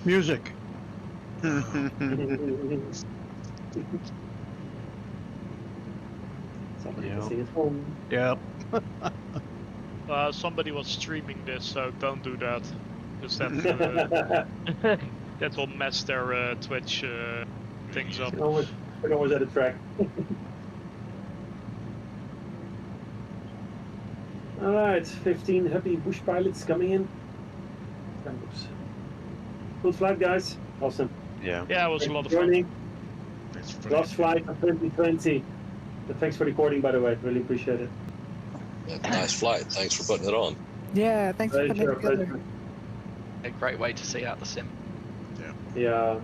Music. Somebody Yeah. can sing at home. Yep. Somebody was streaming this, so don't do that. Because that, that will mess their Twitch things up. I can always add a track. Alright, 15 happy bush pilots coming in. Kamloops. Good flight, guys. Awesome. Yeah. Yeah, it was a lot of fun. Joining. Thanks for Last flight of 2020. Thanks for recording, by the way. Really appreciate it. Yeah, nice flight. Thanks for putting it on. Yeah, thanks for putting it Pleasure, together. pleasure. A great way to see out the sim. Yeah.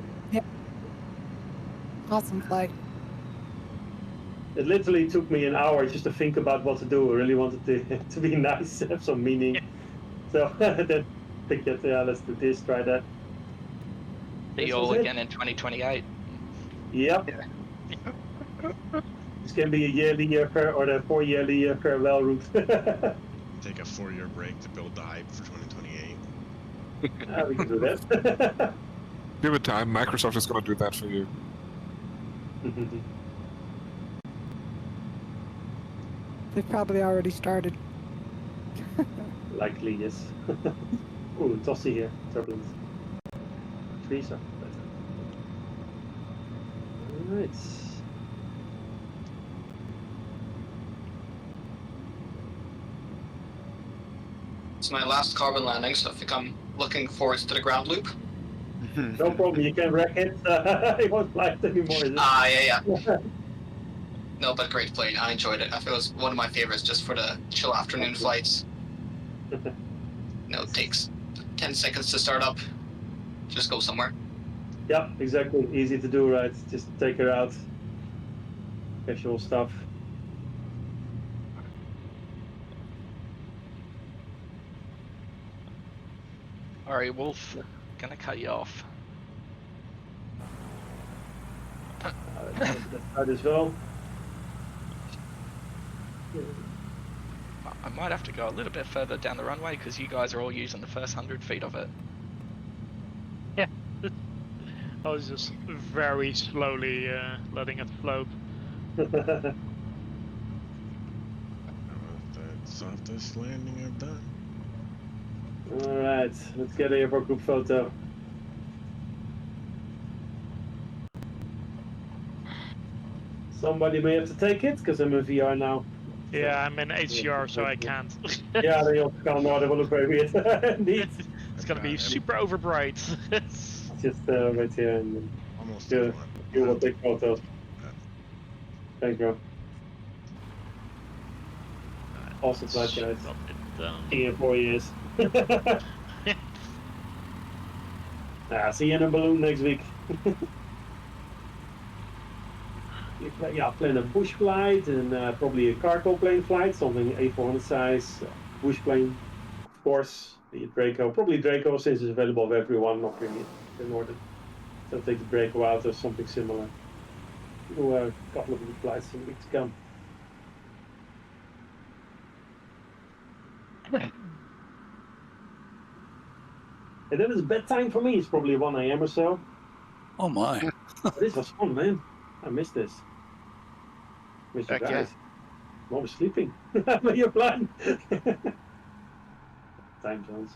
Awesome flight. It literally took me an hour just to think about what to do. I really wanted to be nice, have some meaning. So then figured, yeah, let's do this, try that. See you This was all it. again in 2028. Yep. This can be a yearly or the 4-yearly farewell route. Take a 4-year break to build the hype for 2028. We can do that. Give it time. Microsoft is going to do that for you. They've probably already started. Likely, yes. Ooh, tossy here. Turbulence. Trees are better. Alright. It's my last carbon landing, so I think I'm looking forward to the ground loop. No problem, you can wreck it. It won't fly it anymore, is it? Yeah. No, but great plane. I enjoyed it. I think it was one of my favorites just for the chill afternoon flights. It takes 10 seconds to start up. Just go somewhere. Yeah, exactly. Easy to do, right? Just take her out. Casual stuff. Alright, Wolf. Gonna cut you off. That side as well. I might have to go a little bit further down the runway because you guys are all using the first 100 feet of it. I was just very slowly letting it float. The softest landing I've done. Alright, let's get a group photo. Somebody may have to take it, because I'm in VR now. Yeah, I'm in HDR, so I can't. Yeah, they also can't know, they will look very weird. Indeed. It's gonna be super overbright. Just right here and Almost yeah, everyone. you will take photos. Thanks, bro. Awesome flight, guys. Drop it down. See you in 4 years. See you in a balloon next week. Yeah, plan a bush flight and probably a cargo plane flight, something A400 size, bush plane, of course, the Draco, probably Draco since it's available for everyone, not really in order. So take the Draco out or something similar. Do a couple of good flights in the weeks to come. And then it's bedtime for me, it's probably 1 AM or so. Oh my. This was fun, man. I missed this. Missed you Heck yeah. guys. I was sleeping. When you're blind. Time zones.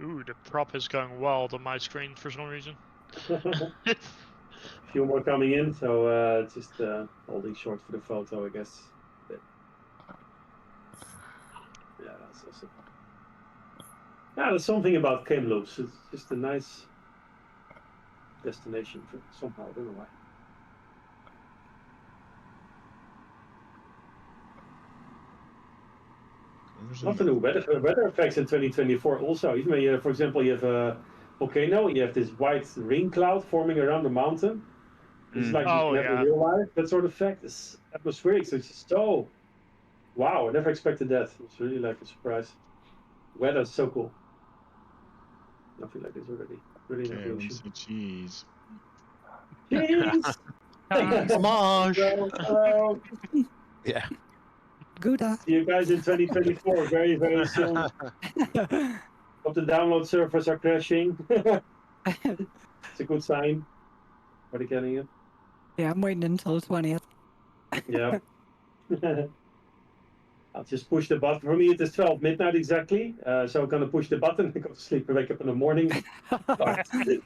Ooh, the prop is going wild on my screen for some reason. A few more coming in, so just holding short for the photo, I guess. Yeah, that's awesome. Yeah, there's something about Kamloops. It's just a nice destination for somehow. I don't know why. Nothing new weather effects in 2024 also. Even when you, for example, you have a volcano, you have this white rain cloud forming around the mountain. It's Mm. like you Oh, can have in yeah. real life. That sort of effect is atmospheric. So it's just so wow. I never expected that. It's really like a surprise. Weather's so cool. Nothing like this already. Really in Okay, I want evolution. to see cheese. Cheese! Fromage. Hello. Yeah. Gouda. See you guys in 2024. Very, very soon. Hope the download servers are crashing. It's a good sign. Are they getting it? Yeah, I'm waiting until 20th. Yeah. I'll just push the button. For me, it is 12 midnight exactly. So I'm going to push the button and go to sleep and wake up in the morning.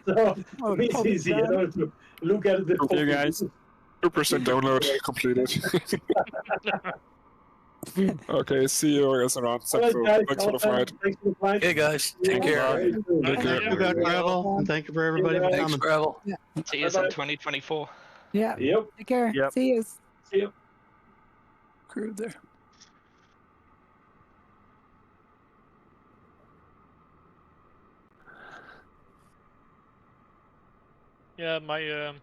So for me, it's easy, you know, to look at it. Okay, guys. 2% download completed. Okay, see you guys around. All right, guys. Thanks for the fight. Thanks for the fight. Okay, guys. Take care. Very soon. Take care. You got gravel, and thank you for everybody for guys. Thanks, coming. Gravel. See you in Bye-bye. 2024. Yeah. Yep. Take care. Yep. See you. See you. Crew there. Yeah, my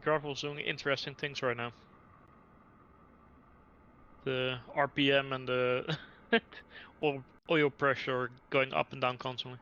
gravel's doing interesting things right now. The RPM and the oil pressure are going up and down constantly.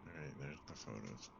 All right, there's the photos.